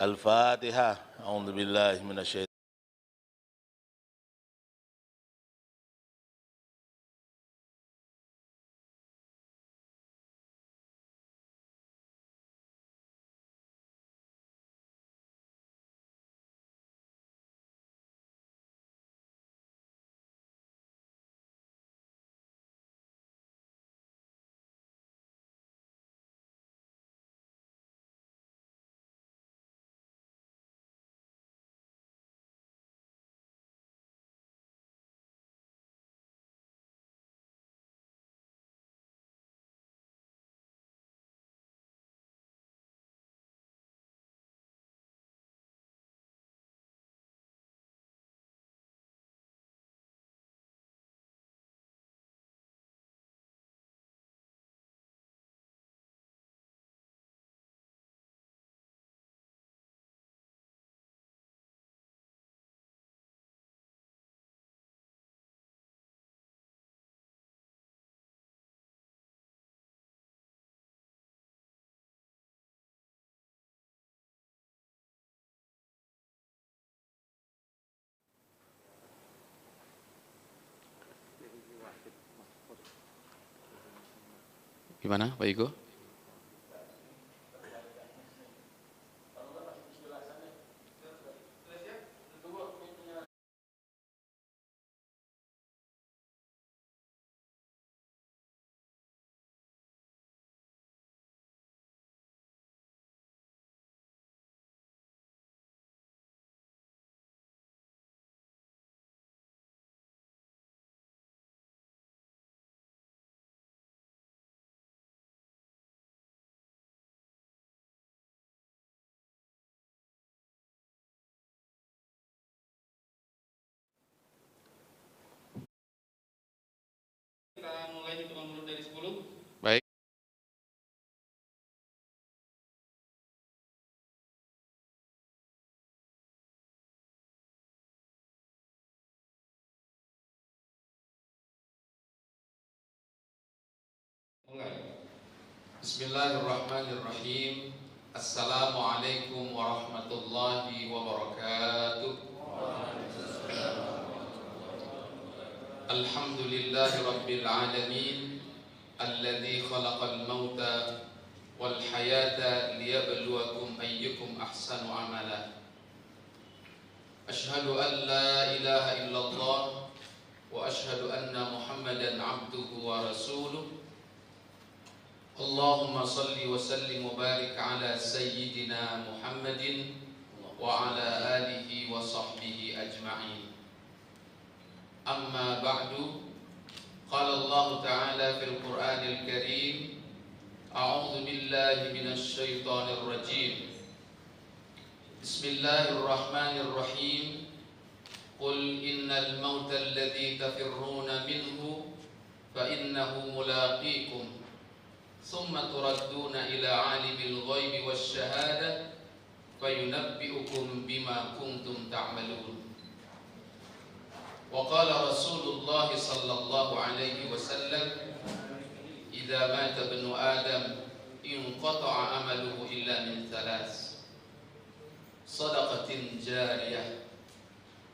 الفاتحة. أعوذ بالله من الشيطان. Gimana Pak Igo? Kita mulai hitungan mundur dari 10. Baik. Mulai. Bismillahirrahmanirrahim. Assalamualaikum warahmatullahi wabarakatuh. Alhamdulillahi rabbil alamin, alladzi khalaqal mauta wal hayata liyabluwakum ayyukum ahsanu amala. Ashhadu an la ilaha illallah wa ashhadu anna Muhammadan abduhu wa rasuluh. Allahumma salli wa sallim wa barik ala sayyidina Muhammadin wa ala alihi wa sahbihi ajma'in. Amma ba'du, qala Allah ta'ala fil Qur'anil Karim, a'udzu billahi minasy syaithanir rajim. Bismillahirrahmanirrahim. Qul innal mauta alladzi tafirruna minhu fa innahu mulaqikum thumma turadduna ila alimil ghaibi wasyahada fayunabbi'ukum bima kuntum ta'malun. Wa qala Rasulullah sallallahu alaihi wasallam, idza mata ibnu adam inqata'a amaluhu illa min thalath: sadaqatin jariyah,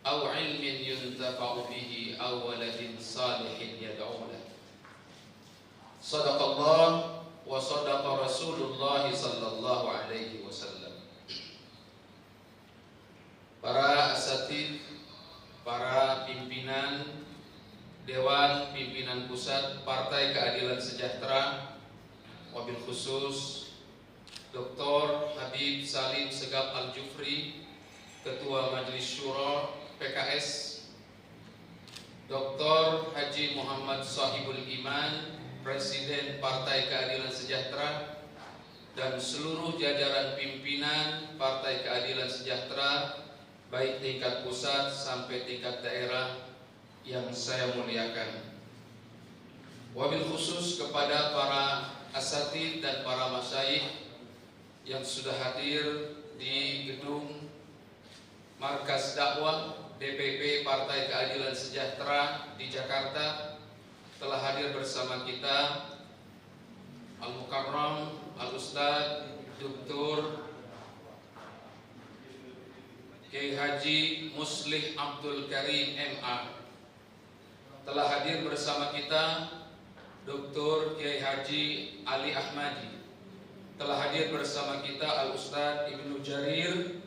aw ilmin yuntafa'u bihi, aw waladin salihin yad'u lahu. Sadaqallah wa sadaqa Rasulullah sallallahu alaihi wasallam. Para asatid, para pimpinan Dewan Pimpinan Pusat Partai Keadilan Sejahtera, wabil khusus Dr. Habib Salim Segaf Al-Jufri, Ketua Majelis Syuro PKS, Dr. Haji Muhammad Shahibul Iman, Presiden Partai Keadilan Sejahtera, dan seluruh jajaran pimpinan Partai Keadilan Sejahtera, baik tingkat pusat sampai tingkat daerah yang saya muliakan. Wabil khusus kepada para asatid dan para masyayikh yang sudah hadir di gedung Markas Dakwah DPP Partai Keadilan Sejahtera di Jakarta. Telah hadir bersama kita Al-Mukarram Al-Ustadz Dr. Kiai Haji Muslih Abdul Karim MA. Telah hadir bersama kita Dr. Kiai Haji Ali Ahmadi. Telah hadir bersama kita Al-Ustadz Ibnu Jarir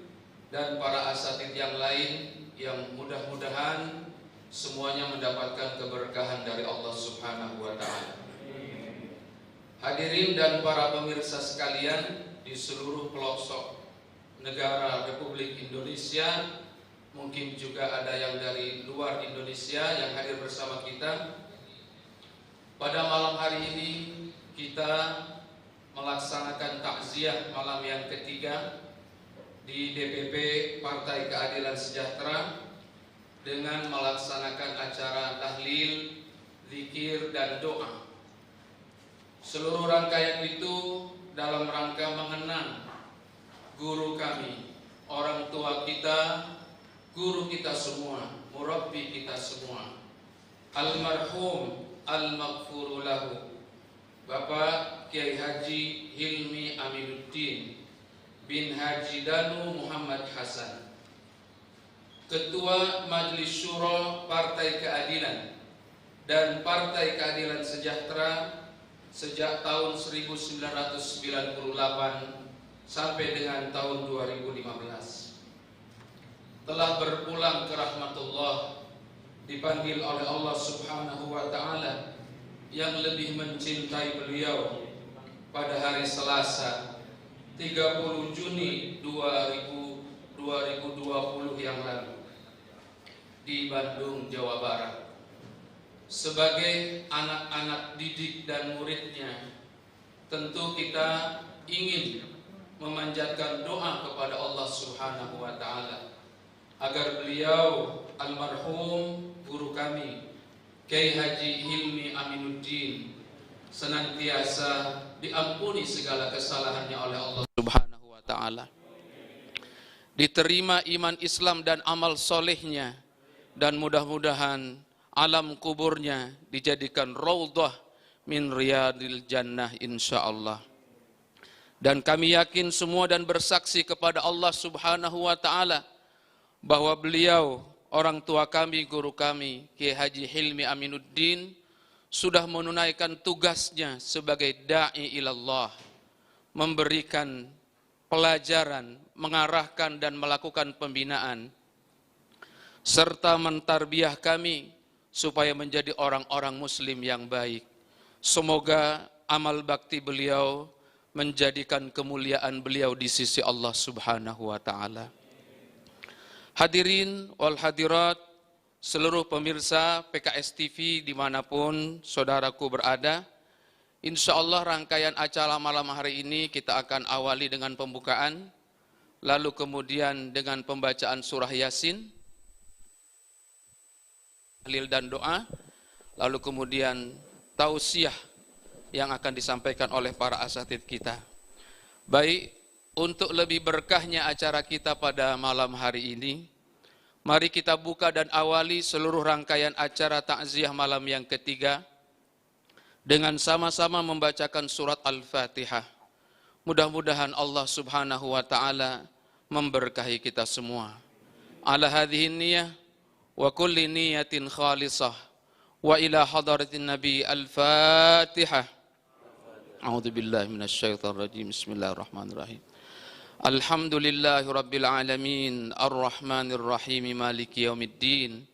dan para asatidz yang lain yang mudah-mudahan semuanya mendapatkan keberkahan dari Allah Subhanahu wa Ta'ala. Hadirin dan para pemirsa sekalian di seluruh pelosok negara Republik Indonesia, mungkin juga ada yang dari luar Indonesia yang hadir bersama kita. Pada malam hari ini kita melaksanakan takziah malam yang ketiga di DPP Partai Keadilan Sejahtera dengan melaksanakan acara tahlil, zikir dan doa. Seluruh rangkaian itu dalam rangka mengenang guru kami, orang tua kita, guru kita semua, murabbi kita semua, almarhum al-maghfuru lahu, Bapak Kiai Haji Hilmi Aminuddin bin Haji Danu Muhammad Hasan, Ketua Majelis Syuro Partai Keadilan dan Partai Keadilan Sejahtera sejak tahun 1998 sampai dengan tahun 2015. Telah berpulang ke rahmatullah, dipanggil oleh Allah Subhanahu wa Ta'ala yang lebih mencintai beliau pada hari Selasa 30 Juni 2020 yang lalu di Bandung, Jawa Barat. Sebagai anak-anak didik dan muridnya, tentu kita ingin memanjatkan doa kepada Allah Subhanahu wa Ta'ala agar beliau almarhum guru kami Kiai Haji Hilmi Aminuddin senantiasa diampuni segala kesalahannya oleh Allah Subhanahu wa Ta'ala, diterima iman Islam dan amal solehnya, dan mudah-mudahan alam kuburnya dijadikan raudhah min riyadil jannah insyaallah. Dan kami yakin semua dan bersaksi kepada Allah Subhanahu wa Ta'ala bahwa beliau, orang tua kami, guru kami Kiai Haji Hilmi Aminuddin, sudah menunaikan tugasnya sebagai da'i ilallah, memberikan pelajaran, mengarahkan dan melakukan pembinaan, serta mentarbiyah kami supaya menjadi orang-orang muslim yang baik. Semoga amal bakti beliau menjadikan kemuliaan beliau di sisi Allah Subhanahu wa Ta'ala. Hadirin wal hadirat, seluruh pemirsa PKS TV dimanapun saudaraku berada, insya Allah rangkaian acara malam hari ini kita akan awali dengan pembukaan, lalu kemudian dengan pembacaan surah Yasin, tahlil dan doa, lalu kemudian tausiah yang akan disampaikan oleh para asatidz kita. Baik, untuk lebih berkahnya acara kita pada malam hari ini, mari kita buka dan awali seluruh rangkaian acara takziah malam yang ketiga dengan sama-sama membacakan surat Al-Fatihah. Mudah-mudahan Allah Subhanahu wa Ta'ala memberkahi kita semua. Ala hadhihi niyah wa kulli niyatin khalisah wa ila hadaratin Nabi Al-Fatihah. A'udzu billahi minasyaitonir rajim. Bismillahirrahmanirrahim. Alhamdulillahi rabbil alamin, arrahmanir rahim, maliki yaumiddin.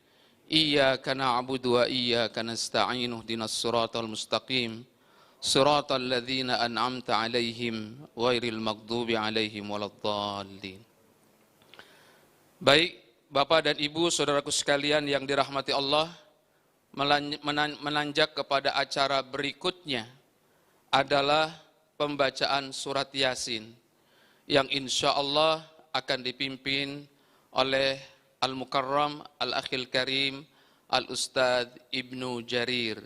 Iyyaka na'budu wa iyyaka nasta'in. Ihdinas siratal mustaqim. Siratal ladzina an'amta 'alaihim ghairil maghdubi 'alaihim waladdallin. Baik, Bapak dan Ibu, saudaraku sekalian yang dirahmati Allah, menanjak kepada acara berikutnya adalah pembacaan surat Yasin yang insya Allah akan dipimpin oleh Al-Mukarram Al-Akhil Karim Al-Ustadz Ibnu Jarir.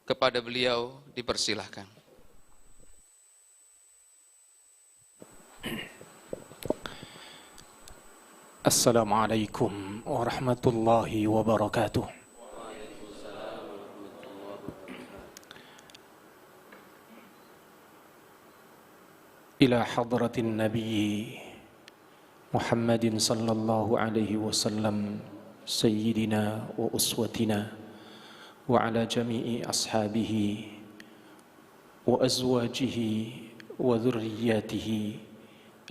Kepada beliau dipersilahkan. Assalamualaikum warahmatullahi wabarakatuh. Ila hadratin Nabi محمد صلى الله عليه وسلم سيدنا وأسوتنا وعلى جميع أصحابه وأزواجه وذرياته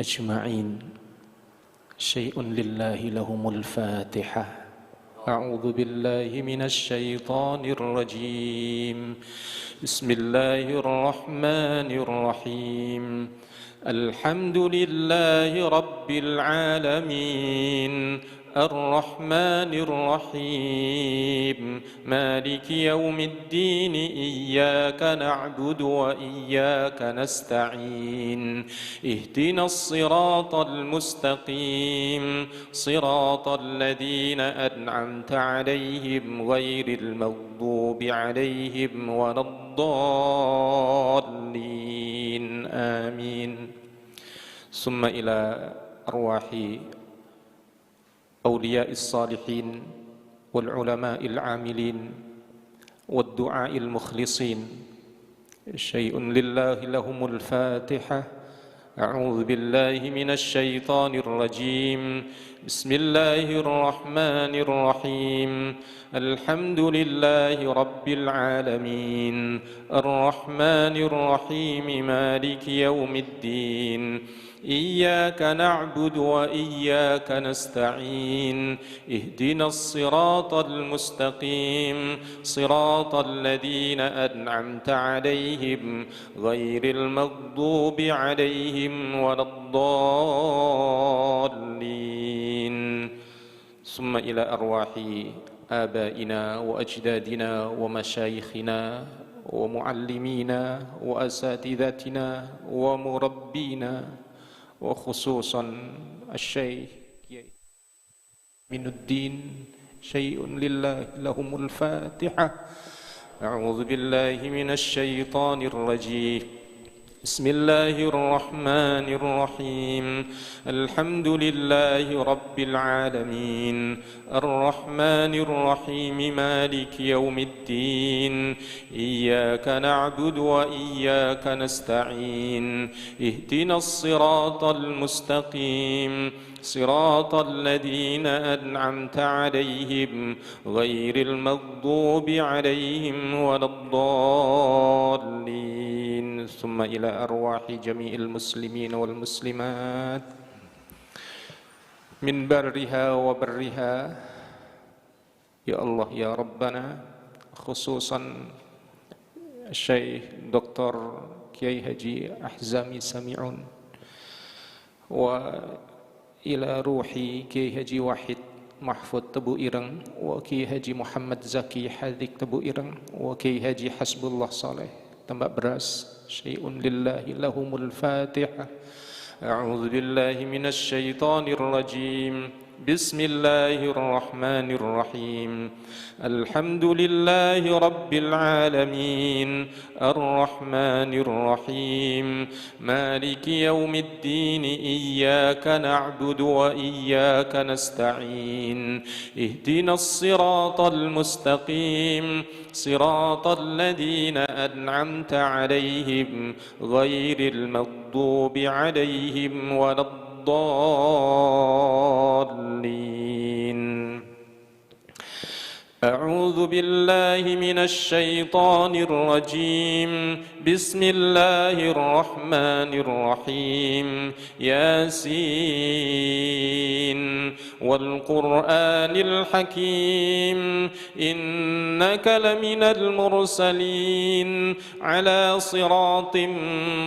أجمعين. شيء لله لهم الفاتحة. أعوذ بالله من الشيطان الرجيم. بسم الله الرحمن الرحيم. الحمد لله رب العالمين الرحمن الرحيم مالك يوم الدين إياك نعبد وإياك نستعين اهدنا الصراط المستقيم صراط الذين أنعمت عليهم غير المغضوب عليهم ولا الضالين آمين. ثم إلى أرواح أولياء الصالحين والعلماء العاملين والدعاء المخلصين. شيء لله لهم الفاتحة. أعوذ بالله من الشيطان الرجيم. بسم الله الرحمن الرحيم. الحمد لله رب العالمين الرحمن الرحيم مالك يوم الدين إياك نعبد وإياك نستعين اهدنا الصراط المستقيم صراط الذين أنعمت عليهم غير المغضوب عليهم ولا الضالين. ثم إلى أرواح آبائنا وأجدادنا ومشايخنا ومعلمينا وأساتذتنا ومربينا وخصوصا الشيخ من الدين. شيء لله لهم الفاتحة. أعوذ بالله من الشيطان الرجيم. بسم الله الرحمن الرحيم. الحمد لله رب العالمين الرحمن الرحيم مالك يوم الدين إياك نعبد وإياك نستعين اهدنا الصراط المستقيم صراط الذين أنعمت عليهم غير المغضوب عليهم ولا الضالين. ثم إلى أرواح جميع المسلمين والمسلمات من برها وبرها. يا الله يا ربنا، خصوصا الشيخ دكتور كيai Haji Ahzami Sami'un وإلى روحي كيai Haji Wahid Mahfud Tebu Ireng وكيai Haji Muhammad Zaki Hadik Tebu Ireng وكيai Haji Hasbullah Saleh Tambak Beras. شيء لله لهم الفاتحة. أعوذ بالله من الشيطان الرجيم. بسم الله الرحمن الرحيم. الحمد لله رب العالمين الرحمن الرحيم مالك يوم الدين إياك نعبد وإياك نستعين اهدنا الصراط المستقيم صراط الذين أنعمت عليهم غير المغضوب عليهم ولا الضالين. أعوذ بالله من الشيطان الرجيم. بسم الله الرحمن الرحيم. ياسين والقرآن الحكيم إنك لمن المرسلين على صراط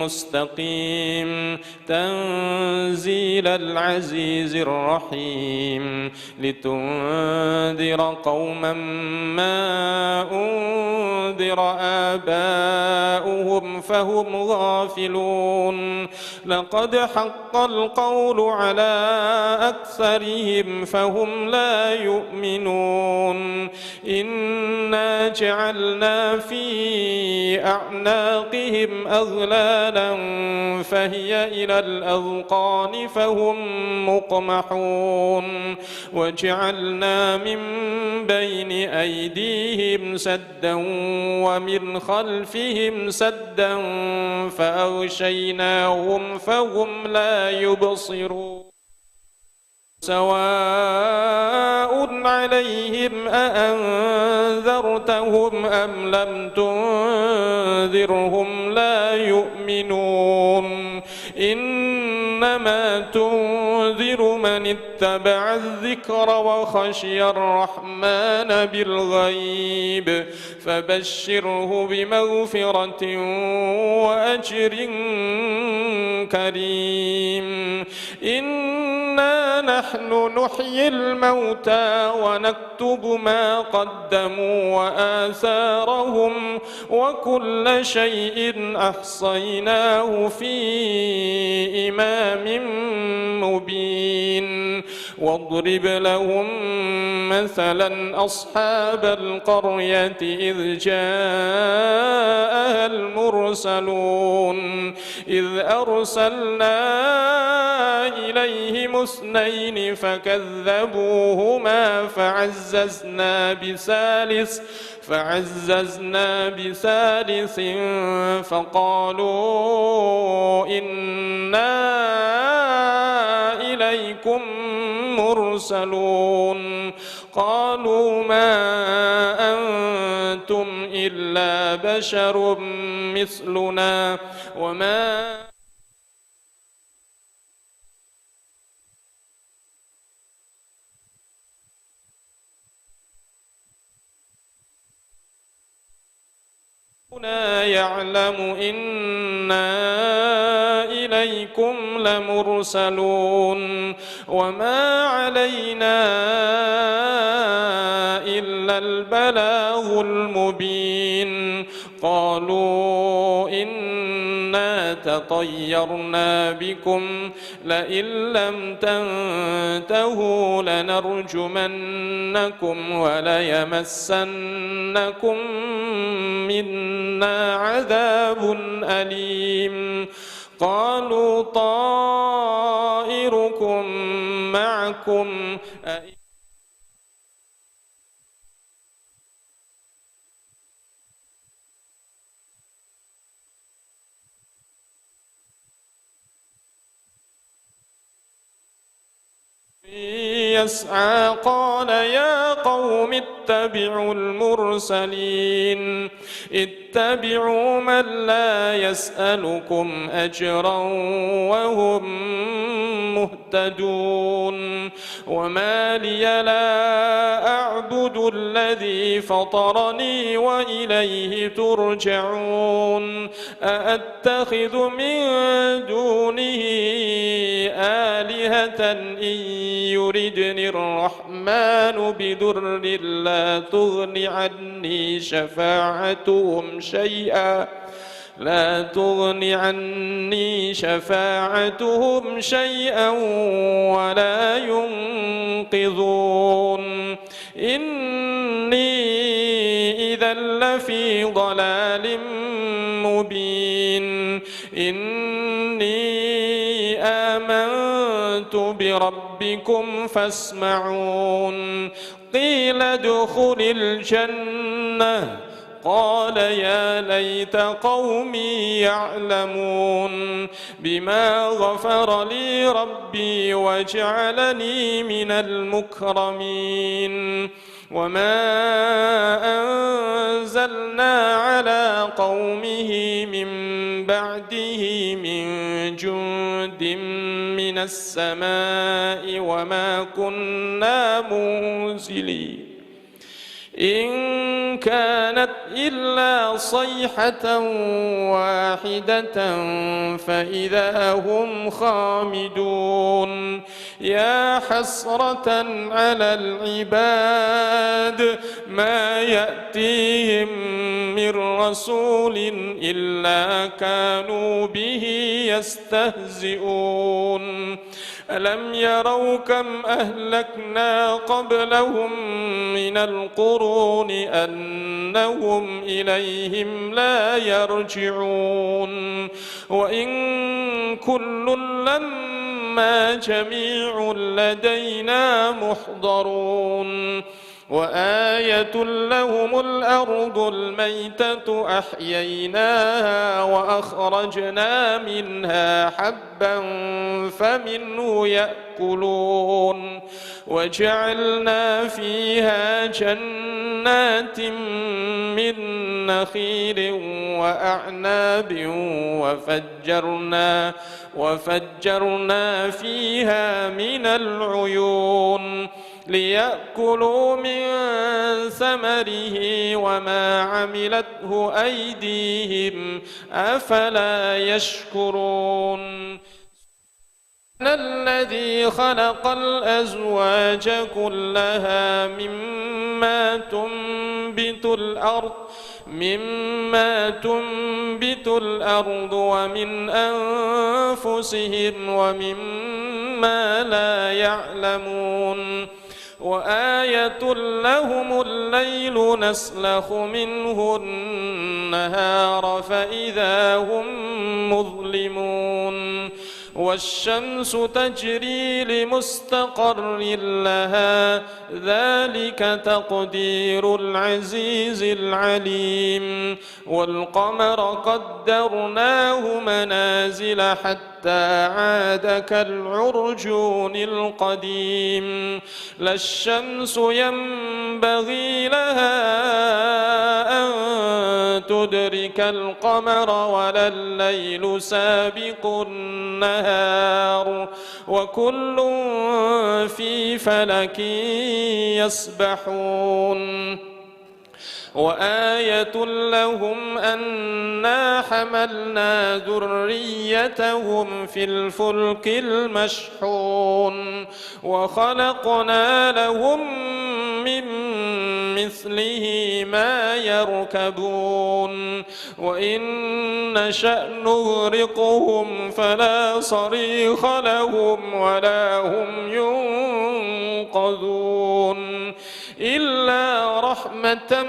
مستقيم تنزيل العزيز الرحيم لتنذر قوما ما أنذر آباؤهم فهم غافلون لقد حق القول على أكثرهم فهم لا يؤمنون إنا جعلنا في أعناقهم أغلالا فهي إلى الأذقان فهم مقمحون وجعلنا من بين أيديهم سدا ومن خلفهم سدا فأغشيناهم فهم لا يبصرون سواء عليهم أأنذرتهم أم لم تنذرهم لا يؤمنون إنما تنذر من اتبع الذكر وخشي الرحمن بالغيب فبشره بمغفرة وأجر كريم إنا نحن نحيي الموتى ونكتب ما قدموا وآثارهم وكل شيء أحصيناه في إمام مبين واضرب لهم مثلا أصحاب القرية إذ جاءها المرسلون إذ أرسلنا إليهم اثنين فكذبوهما فعززنا بثالث فقالوا إنا إليكم مرسلون قالوا ما أنتم إلا بشر مثلنا وما يعلم إنا إليكم لمرسلون وما علينا إلا البلاغ المبين قالوا إنا تطيرنا بكم لئن لم تنتهوا لنرجمنكم وليمسنكم منا عذاب أليم قالوا طائركم معكم يسعى قال يا قوم اتبعوا المرسلين اتبعوا من لا يسألكم أجرا وهم مهتدون وما لي لا أعبد الذي فطرني وإليه ترجعون أأتخذ من دونه آلهة إن يردني الرحمن بضر لا تغن عني شفاعتهم شيئا ولا ينقذون إني إذا لفي ضلال مبين إني آمنت بربكم فاسمعون قيل ادخل الجنة قال يا ليت قومي يعلمون بما غفر لي ربي وجعلني من المكرمين وما أنزلنا على قومه من بعده من جند من السماء وما كنا منزلين إن كانت إلا صيحة واحدة فإذا هم خامدون يا حسرة على العباد ما يأتيهم من رسول إلا كانوا به يستهزئون ألم يروا كم أهلكنا قبلهم من القرون أنهم إليهم لا يرجعون وإن كل لما جميع لدينا محضرون وآية لهم الأرض الميتة أحييناها وأخرجنا منها حبا فمنه يأكلون وجعلنا فيها جنات من نخيل وأعناب وفجرنا فيها من العيون ليأكلوا من ثمره وما عملته أيديهم أفلا يشكرون الذي خلق الأزواج كلها مما تنبت الأرض ومن أنفسهم ومما لا يعلمون وآية لهم الليل نسلخ منه النهار فإذا هم مظلمون والشمس تجري لمستقر لها ذلك تقدير العزيز العليم والقمر قدرناه منازل حتى عاد كالعرجون القديم لا الشمس ينبغي لها أن تدرك القمر ولا الليل سابق النهار وكل في فلك يسبحون وآية لهم أنا حملنا ذريتهم في الفلك المشحون وخلقنا لهم من مثله ما يركبون وإن نشأ نغرقهم فلا صريخ لهم ولا هم ينقذون إلا رحمة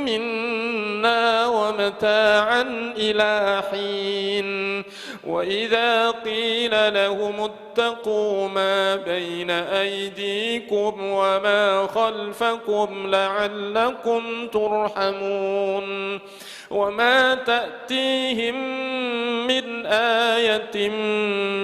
منا ومتاعا إلى حين وإذا قيل لهم اتقوا ما بين أيديكم وما خلفكم لعلكم ترحمون وما تأتيهم من آية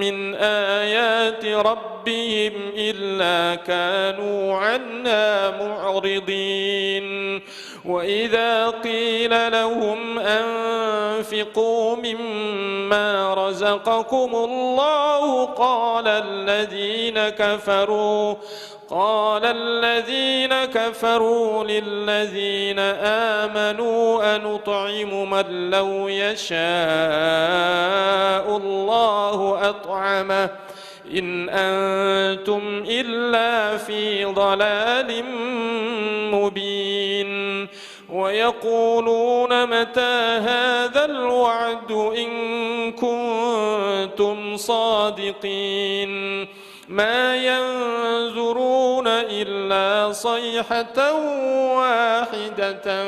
من آيات ربهم إلا كانوا عنها معرضين وإذا قيل لهم أنفقوا مما رزقكم الله قال الذين كفروا للذين آمنوا أنطعم من لو يشاء الله أطعمه إن أنتم إلا في ضلال مبين ويقولون متى هذا الوعد إن كنتم صادقين ما ينظرون إلا صيحة واحدة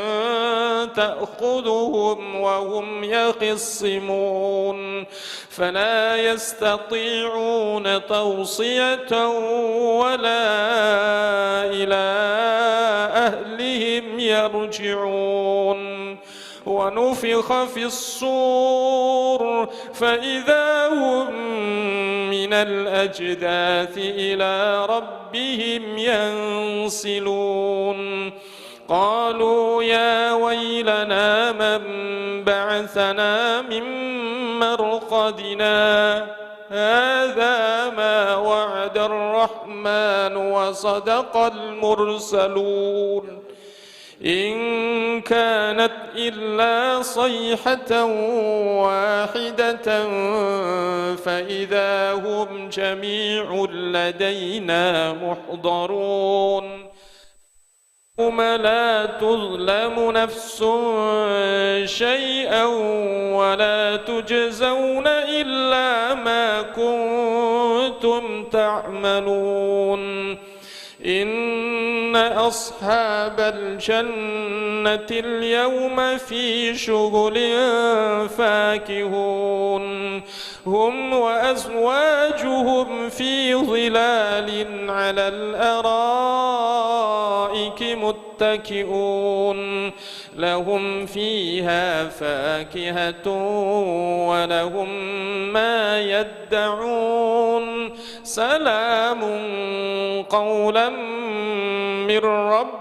تأخذهم وهم يخصمون فلا يستطيعون توصية ولا إلى أهلهم يرجعون ونفخ في الصور فإذا هم من الأجداث إلى ربهم ينسلون قالوا يا ويلنا من بعثنا من مرقدنا هذا ما وعد الرحمن وصدق المرسلون إن كانت إلا صيحة واحدة فإذا هم جميع لدينا محضرون يوم لا تظلم نفس شيئا ولا تجزون إلا ما كنتم تعملون إن أصحاب الجنة اليوم في شغل فاكهون هم وأزواجهم في ظلال على الأرائك الأرائك متكئون لهم فيها فاكهة ولهم ما يدعون سلام قولا من رب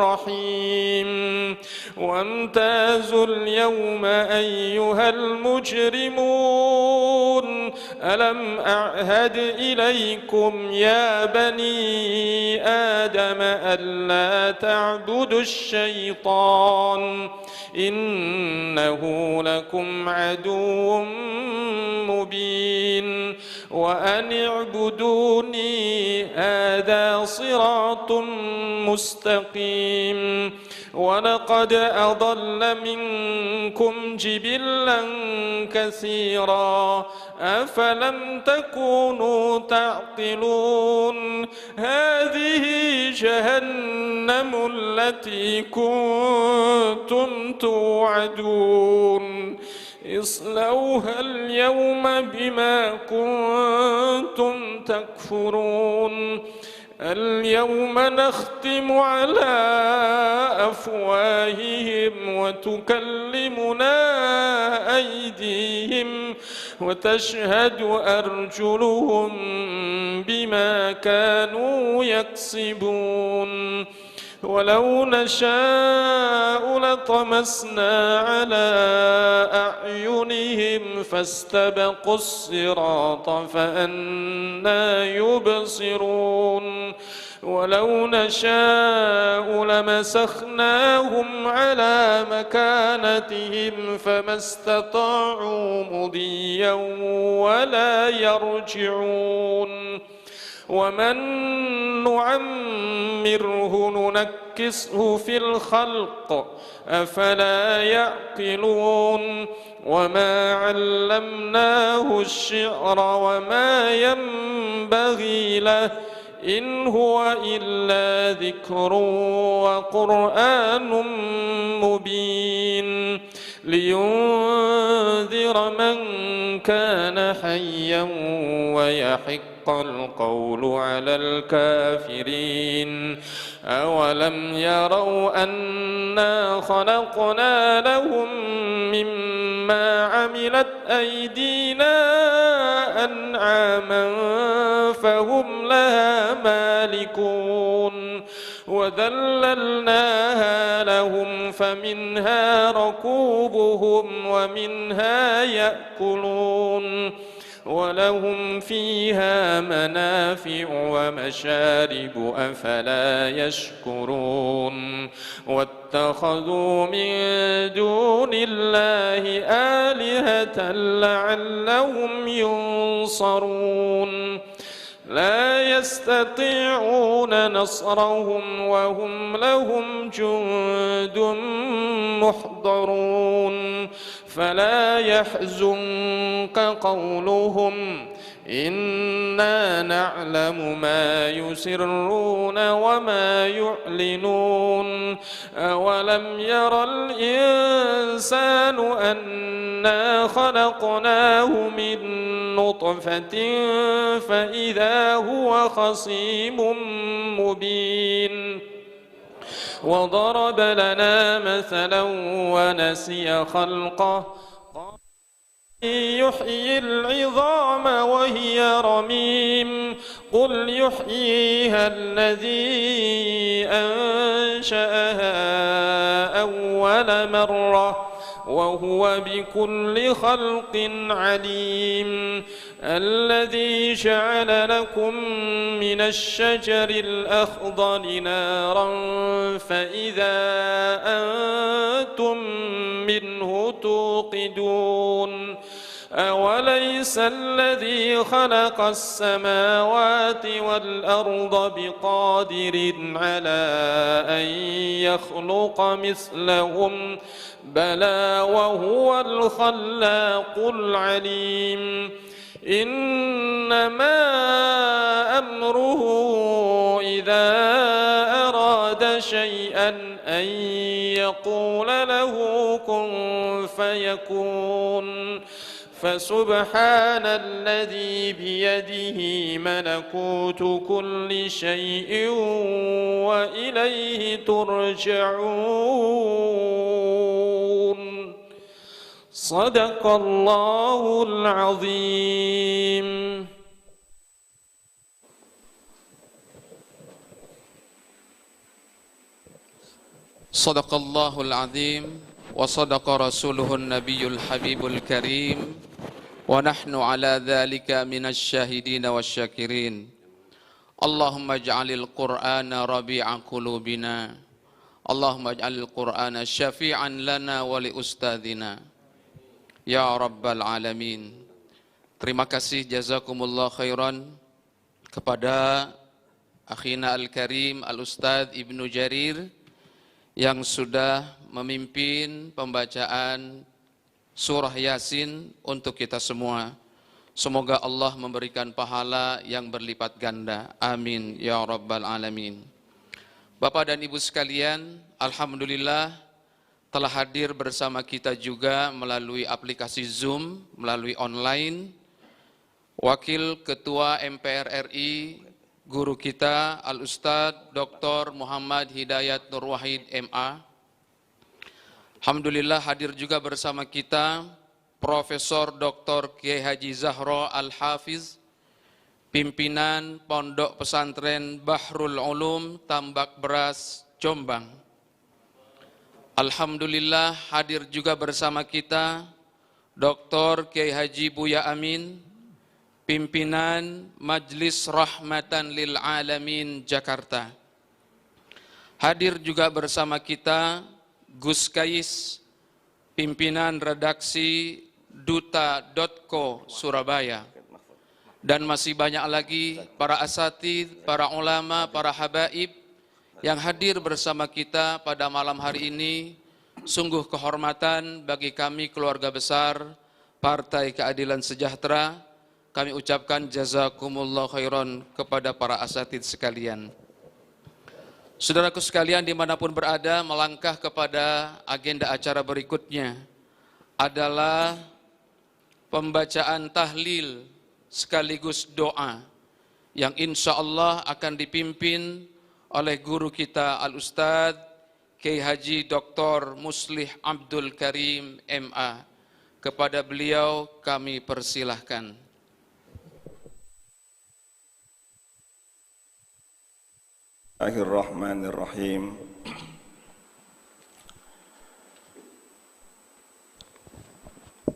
رحيم وامتازوا اليوم أيها المجرمون ألم أعهد إليكم يا بني آدم ألا تعبدوا الشيطان إنه لكم عدو مبين وأن اعبدوني هذا صراط مستقيم ولقد أضل منكم جبلا كثيرا أفلم تكونوا تعقلون هذه جهنم التي كنتم توعدون اصلوها اليوم بما كنتم تكفرون اليوم نختم على أفواههم وتكلمنا أيديهم وتشهد أرجلهم بما كانوا يكسبون ولو نشاء لطمسنا على أعينهم فاستبقوا الصراط فأنى يبصرون ولو نشاء لمسخناهم على مكانتهم فما استطاعوا مضيا ولا يرجعون ومن نعمره ننكسه في الخلق أفلا يعقلون وما علمناه الشعر وما ينبغي له إن هو إلا ذكر وقرآن مبين لينذر من كان حيا ويحق القول على الكافرين أولم يروا أنا خلقنا لهم مما عملت أيدينا أنعاما فهم لها مالكون وذللناها لهم فمنها ركوبهم ومنها يأكلون ولهم فيها منافع ومشارب أفلا يشكرون واتخذوا من دون الله آلهة لعلهم ينصرون لا يستطيعون نصرهم وهم لهم جند محضرون فلا يحزنك قولهم إنا نعلم ما يسرون وما يعلنون أولم ير الإنسان أنا خلقناه من نطفة فإذا هو خصيم مبين وضرب لنا مثلا ونسي خلقه يحيي العظام وهي رميم قل يحييها الذي أنشأها أول مرة وهو بكل خلق عليم الذي جعل لكم من الشجر الأخضر نارا فإذا أنتم منه توقدون أوليس الذي خلق السماوات والأرض بقادر على أن يخلق مثلهم بلى وهو الخلاق العليم إنما أمره إذا أراد شيئا أن يقول له كن فيكون فسبحان الذي بيده ملكوت كل شيء وإليه ترجعون صدق الله العظيم. Sadaqallahul azim wa sadaqa rasuluhun nabiyul habibul karim wa nahnu ala dhalika minasy syahidin wasyakirin. Allahumma ij'alil qur'ana rabi'a qulubina, Allahumma ij'alil qur'ana syafi'an lana wa li ustadzina ya rabbal alamin. Terima kasih, jazakumullah khairan kepada akhina al-karim al-ustadz Ibnu Jarir yang sudah memimpin pembacaan surah Yasin untuk kita semua. Semoga Allah memberikan pahala yang berlipat ganda. Amin ya rabbal alamin. Bapak dan Ibu sekalian, alhamdulillah telah hadir bersama kita juga melalui aplikasi Zoom, melalui online, Wakil Ketua MPR RI, guru kita Al-Ustadz Dr. Muhammad Hidayat Nur Wahid MA. Alhamdulillah hadir juga bersama kita Profesor Dr. Kiai Haji Zahro Al-Hafiz, pimpinan Pondok Pesantren Bahrul Ulum Tambak Beras Jombang. Alhamdulillah hadir juga bersama kita Dr. Kiai Haji Buya Amin, pimpinan Majlis Rahmatan lil Alamin Jakarta. Hadir juga bersama kita Gus Kais, pimpinan redaksi Duta.co Surabaya. Dan masih banyak lagi para asatidz, para ulama, para habaib yang hadir bersama kita pada malam hari ini. Sungguh kehormatan bagi kami keluarga besar Partai Keadilan Sejahtera. Kami ucapkan jazakumullah khairan kepada para asatidz sekalian. Saudaraku sekalian dimanapun berada, melangkah kepada agenda acara berikutnya adalah pembacaan tahlil sekaligus doa yang insya Allah akan dipimpin oleh guru kita Al-Ustadz Kiai Haji Dr. Muslih Abdul Karim MA. Kepada beliau kami persilahkan. Bismillahirrahmanirrahim.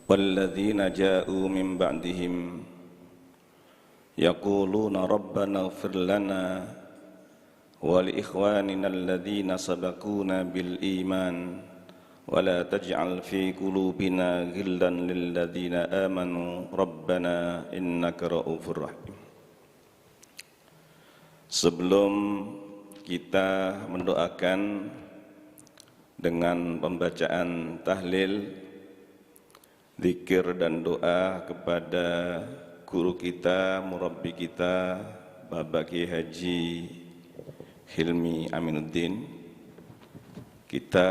Walladzina ja'u min ba'dihim yaquluna rabbana ighfir lana wa li ikhwanina alladhina sabaquna bil iman wa la taj'al fi qulubina ghillan lil ladzina amanu rabbana innaka ra'ufur rahim. Sebelum kita mendoakan dengan pembacaan tahlil, zikir dan doa kepada guru kita, murabbi kita, Bapak Kiai Haji Hilmi Aminuddin. Kita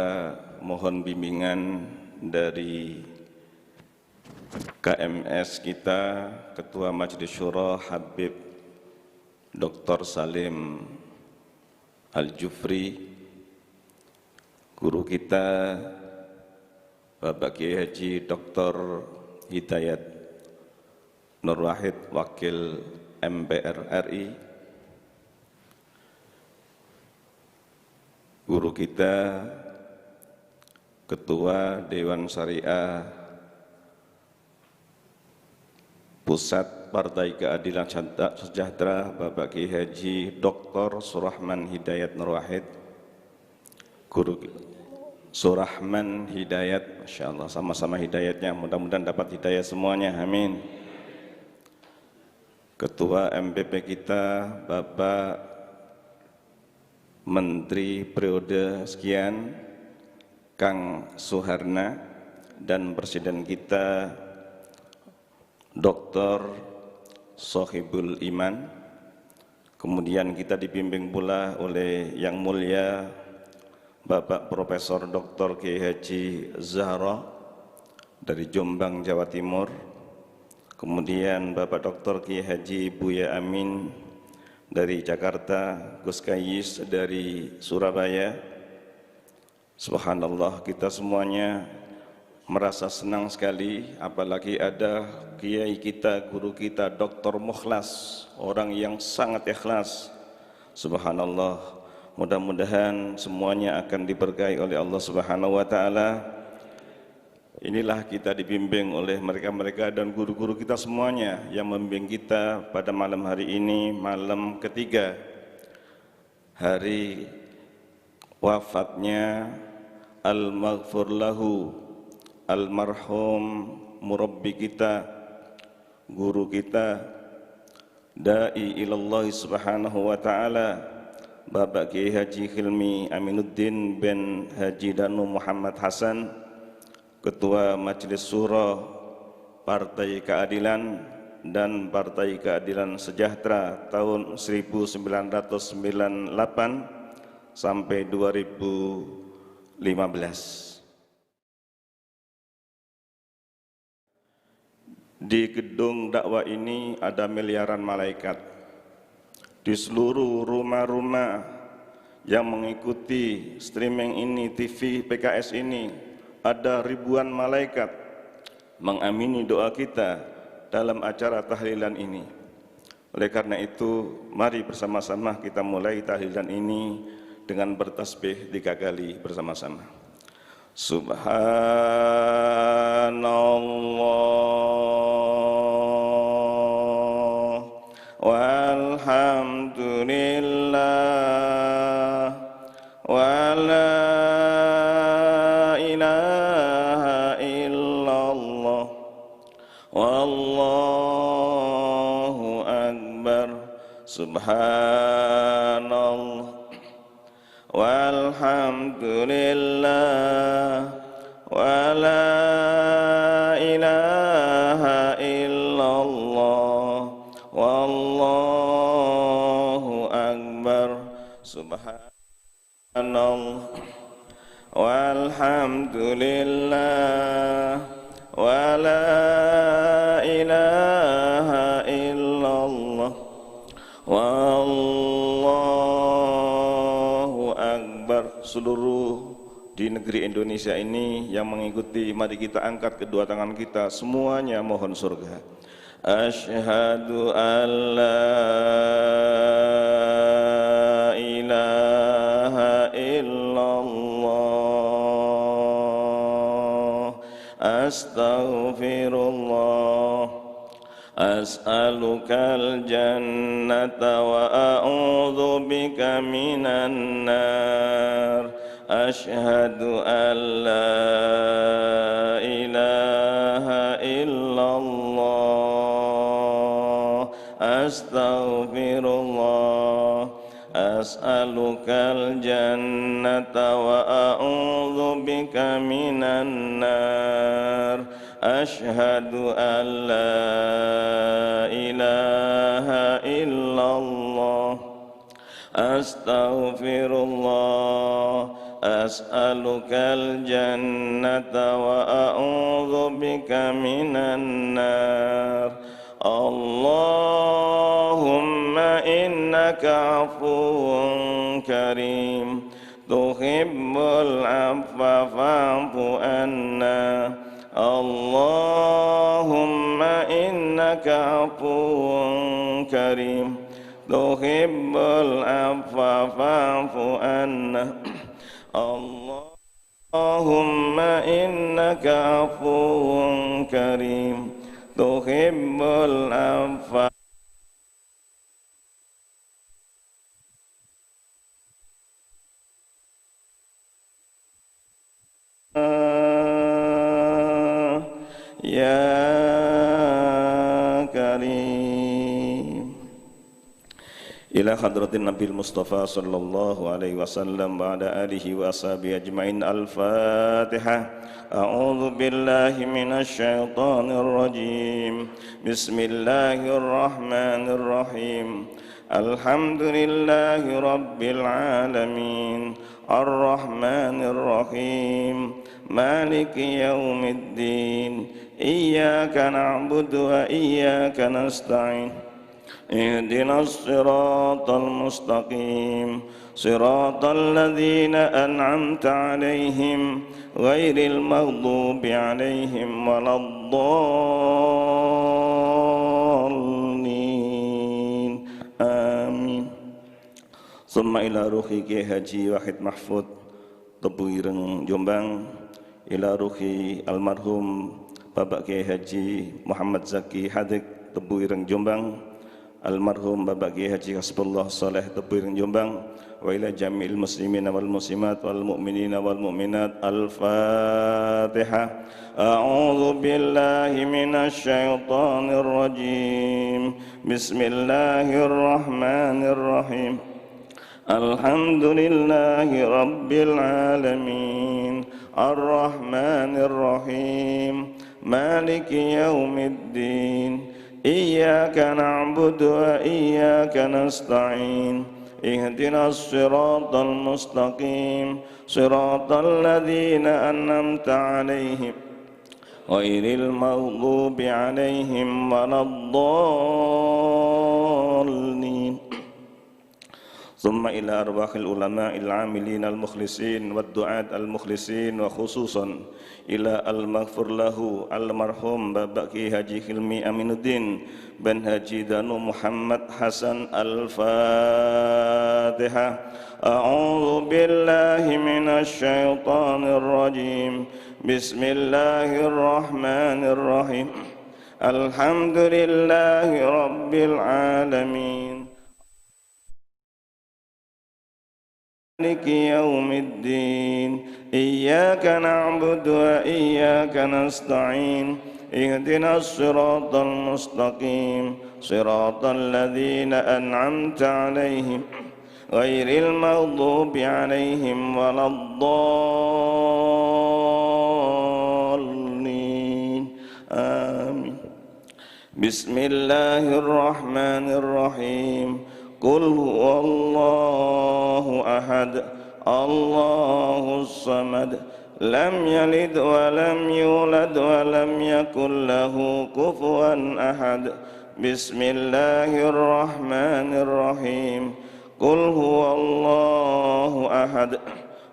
mohon bimbingan dari KMS kita, Ketua Majelis Syuro Habib Dr. Salim Al-Jufri, guru kita Bapak Kiai Haji Dr. Hidayat Nur Wahid, Wakil MPR RI, guru kita Ketua Dewan Syariah Pusat Partai Keadilan Sejahtera Bapak Kiai Haji Dr. Surahman Hidayat Nur Wahid, guru Surahman Hidayat, Masya Allah, sama-sama hidayatnya, mudah-mudahan dapat hidayat semuanya, amin. Ketua MPP kita Bapak Menteri periode sekian Kang Suharna, dan Presiden kita Dr. Sohibul Iman. Kemudian kita dibimbing pula oleh Yang Mulia Bapak Profesor Dr. Kiai Haji Zahro dari Jombang, Jawa Timur. kemudian Bapak Dr. Kiai Haji Buya Amin dari Jakarta, Gus Kayis dari Surabaya. Subhanallah, kita semuanya merasa senang sekali, apalagi ada kiai kita, guru kita, Dr. Mukhlas, orang yang sangat ikhlas. Subhanallah, mudah-mudahan semuanya akan diberkahi oleh Allah Subhanahu wa taala. Inilah kita dibimbing oleh mereka-mereka dan guru-guru kita semuanya yang membimbing kita pada malam hari ini, malam ketiga hari wafatnya al-maghfur lahu, almarhum murabbi kita, guru kita, da'i ilallah subhanahu wa ta'ala, Bapak Kiai Haji Hilmi Aminuddin bin Haji Danu Muhammad Hasan, Ketua Majelis Syuro Partai Keadilan dan Partai Keadilan Sejahtera tahun 1998 sampai 2015. Di gedung dakwah ini ada miliaran malaikat. Di seluruh rumah-rumah yang mengikuti streaming ini, TV PKS ini, ada ribuan malaikat mengamini doa kita dalam acara tahlilan ini. Oleh karena itu, mari bersama-sama kita mulai tahlilan ini dengan bertasbih 3 kali bersama-sama. Subhanallah walhamdulillah wala ilaha illallah wallahu akbar. Subhanallah walhamdulillah wala ilaha illallah wallahu akbar. Subhanallah walhamdulillah wala ilaha illallah wallahu akbar. Seluruh di negeri Indonesia ini yang mengikuti, mari kita angkat kedua tangan kita, semuanya mohon surga. Asyhadu an la ilaha illallah, astaghfirullah, as'alukal jannata wa a'udzu bika minan nar. Asyhadu an la ilaha illallah, astaghfirullah, as'alukal jannata wa a'udzu bika minan nar. Asyhadu an la ilaha illallah, astaghfirullah, as'alukal jannata wa a'udzu bika minan nar. Allahumma innaka afuwun karim, tuhibbul afwa fa'fu anna. Allahumma innaka afuwun karim, tuhibbul afwa fa'fu anna. Allahumma innaka afuwun karim, tuhibbul afwa. Ya Karim. Ila hadratin Nabil Mustafa sallallahu alaihi wasallam wa ala alihi wa ashabihi ajma'in. Al-Fatihah. A'udzu billahi minasy syaithanir rajim. Bismillahirrahmanirrahim. Alhamdulillahi rabbil alamin. Ar-Rahmanir Rahim. مالك يوم الدين إياك نعبد وإياك نستعين اهدنا الصراط المستقيم صراط الذين أنعمت عليهم غير المغضوب عليهم ولا الضالين آمين. Summa ila ruhi Kiai Haji Wahid Mahfud Tebu Ireng Jombang, ila ruhi almarhum Bapak Kiai Haji Muhammad Zaki Hadik Tebu Ireng Jombang, almarhum Bapak Kiai Haji Hasbullah Saleh Tebu Ireng Jombang, wa ila jami'il muslimin wal muslimat wal mu'minin wal mu'minat. Al-Fatihah. A'udzu billahi minasy syaithanir rajim. Bismillahirrahmanirrahim. Alhamdulillahi rabbil alamin. Ar-Rahmanir Rahim. Maliki yaumiddin. Iyyaka na'budu wa iyyaka nasta'in. Ihdinas siratal mustaqim. Siratal ladzina an'amta 'alaihim ghairil maghdubi 'alaihim waladdallin. Thumma ila arwahil ulama'il 'amilin al-mukhlisin wad du'at al-mukhlisin wa khususan ila al-maghfur lahu al-marhum Bapak Kiai Haji Hilmi Aminuddin bin Haji Danu Muhammad Hasan. Al-Fatihah. A'udzu billahi minasy syaithanir rajim. Bismillahirrahmanirrahim. Alhamdulillahi rabbil alamin. Maliki yaumiddin. Iyyaka na'budu wa iyyaka nasta'in. Ihdinas siratal mustaqim. Siratal ladzina an'amta 'alaihim ghairil maghdubi 'alaihim waladdallin. Amin. Bismillahirrahmanirrahim. Qul huwallahu ahad, Allahus samad, lam yalid wa lam yulad wa lam yakul lahu kufuwan ahad. Bismillahirrahmanirrahim. Qul huwallahu ahad,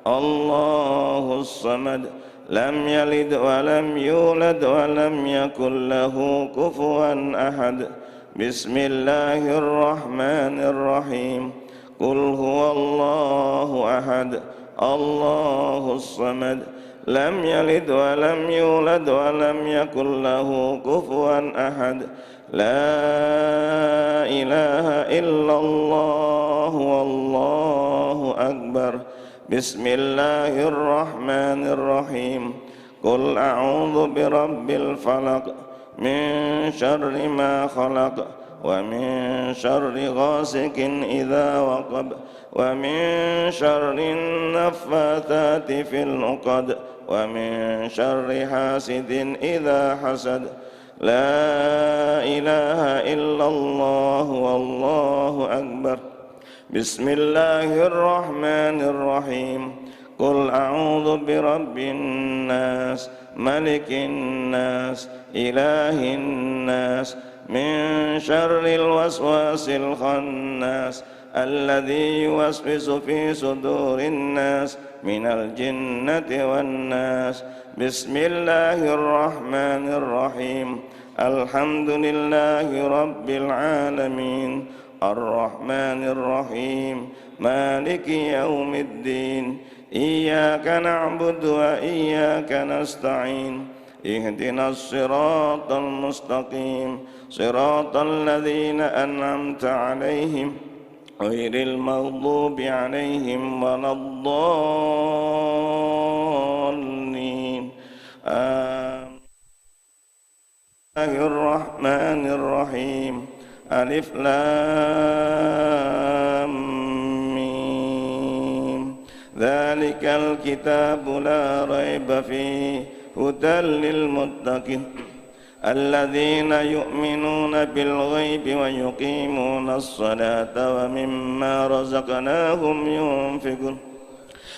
Allahus samad, lam yalid wa lam yulad wa lam yakul lahu kufuwan ahad. Bismillahirrahmanirrahim. Qul huwallahu ahad, Allahus samad, lam yalid wa lam yulad wa lam yakul lahu kufuwan ahad. La ilaha illallah wallahu akbar. Bismillahirrahmanirrahim. Qul a'udzu birabbil falaq min syarri ma khalaq wa min syarri ghasikin idza waqab wa min syarri naffatsati fil 'uqad wa min syarri hasidin idza hasad. La ilaha illallah wallahu akbar. Bismillahirrahmanirrahim. Qul a'udzu birabbin nas malikin nas ilahin nas min syarril waswasil khannas alladzi yuwaswisu fi sudurin nas minal jinnati wan nas. Bismillahirrahmanirrahim. Alhamdulillahi rabbil alamin. Ar-Rahmanir Rahim. Maliki yaumiddin. Iyyaka na'budu wa iyyaka nasta'in. Ihdinas siratal mustaqim. Siratal ladzina an'amta 'alaihim ghairil maghdubi 'alaihim waladdallin. Bismillahirrahmanirrahim. Alif lam mim. Dzalikal kitabu la raiba fihi hudan lil muttaqin alladzina yu'minuna bil ghaibi wa yuqimuna as-salata wa mimma razaqnahum yunfiqun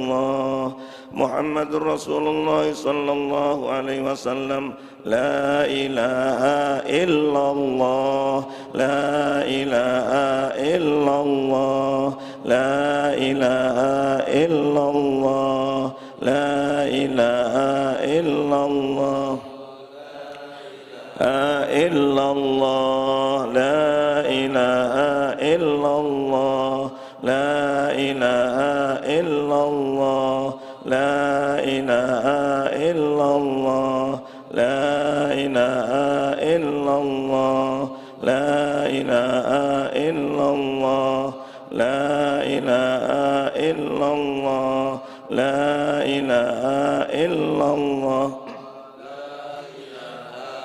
illallah Muhammadur Rasulullah sallallahu alaihi wasallam. La ilaha illallah, la ilaha illallah, la ilaha illallah, la ilaha illallah, illallah, la ilaha illallah, la ilaha illallah, la ilaha illallah, la ilaha illallah, la ilaha illallah, la ilaha illallah, la ilaha illallah,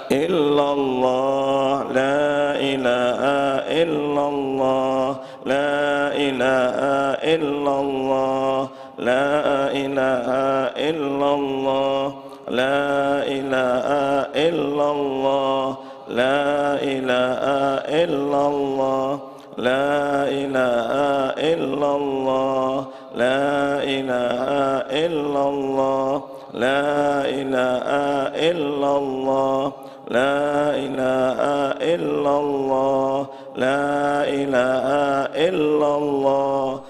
illallah, la ilaha illallah, la ilaha illallah, la ilaha illallah, la ilaha illallah, la ilaha illallah, la ilaha illallah, la ilaha illallah, la ilaha illallah, la ilaha illallah, la ilaha illallah,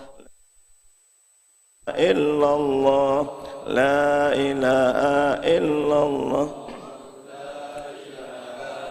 illallah, la ilaha illallah,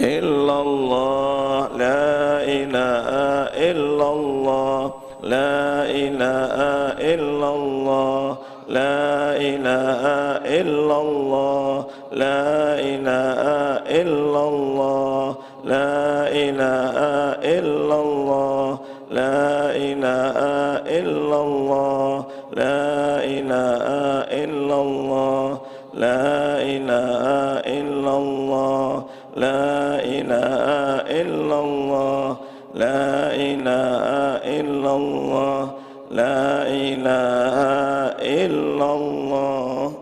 illallah, la ilaha illallah, la ilaha illallah, la ilaha illallah, la ilaha illallah, la ilaha illallah, la ilaha illallah, la ilaha illallah, la ilaha illallah, la ilaha illallah, la ilaha illallah, la ilaha illallah.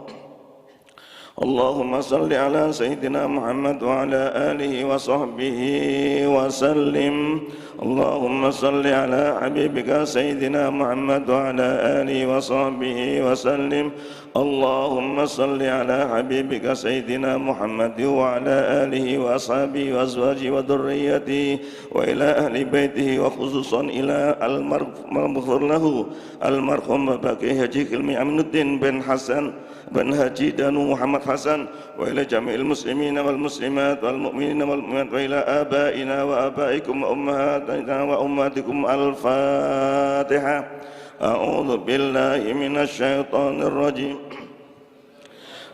Allahumma salli ala Sayyidina Muhammad wa ala alihi wa sahbihi wa sallim. Allahumma salli ala habibika Sayyidina Muhammad wa ala alihi wa sahbihi wa sallim. Allahumma salli ala habibika Sayyidina Muhammad wa ala alihi wa ashabihi wa azwajihi wa dhurriyyatihi wa ila ahli baitihi wa khususan ila al-maghfur lahu al-marhum Bapak Haji Hilmi Aminuddin bin Hasan bin Haji Danu Muhammad Hasan wa ila jami'il muslimin wal muslimat wal mu'minin wal mu'minat wa ila abaina wa abaikum wa ummahatina wa ummatikum. Al-Fatihah. A'udzu billahi minasy syaithanir rajim.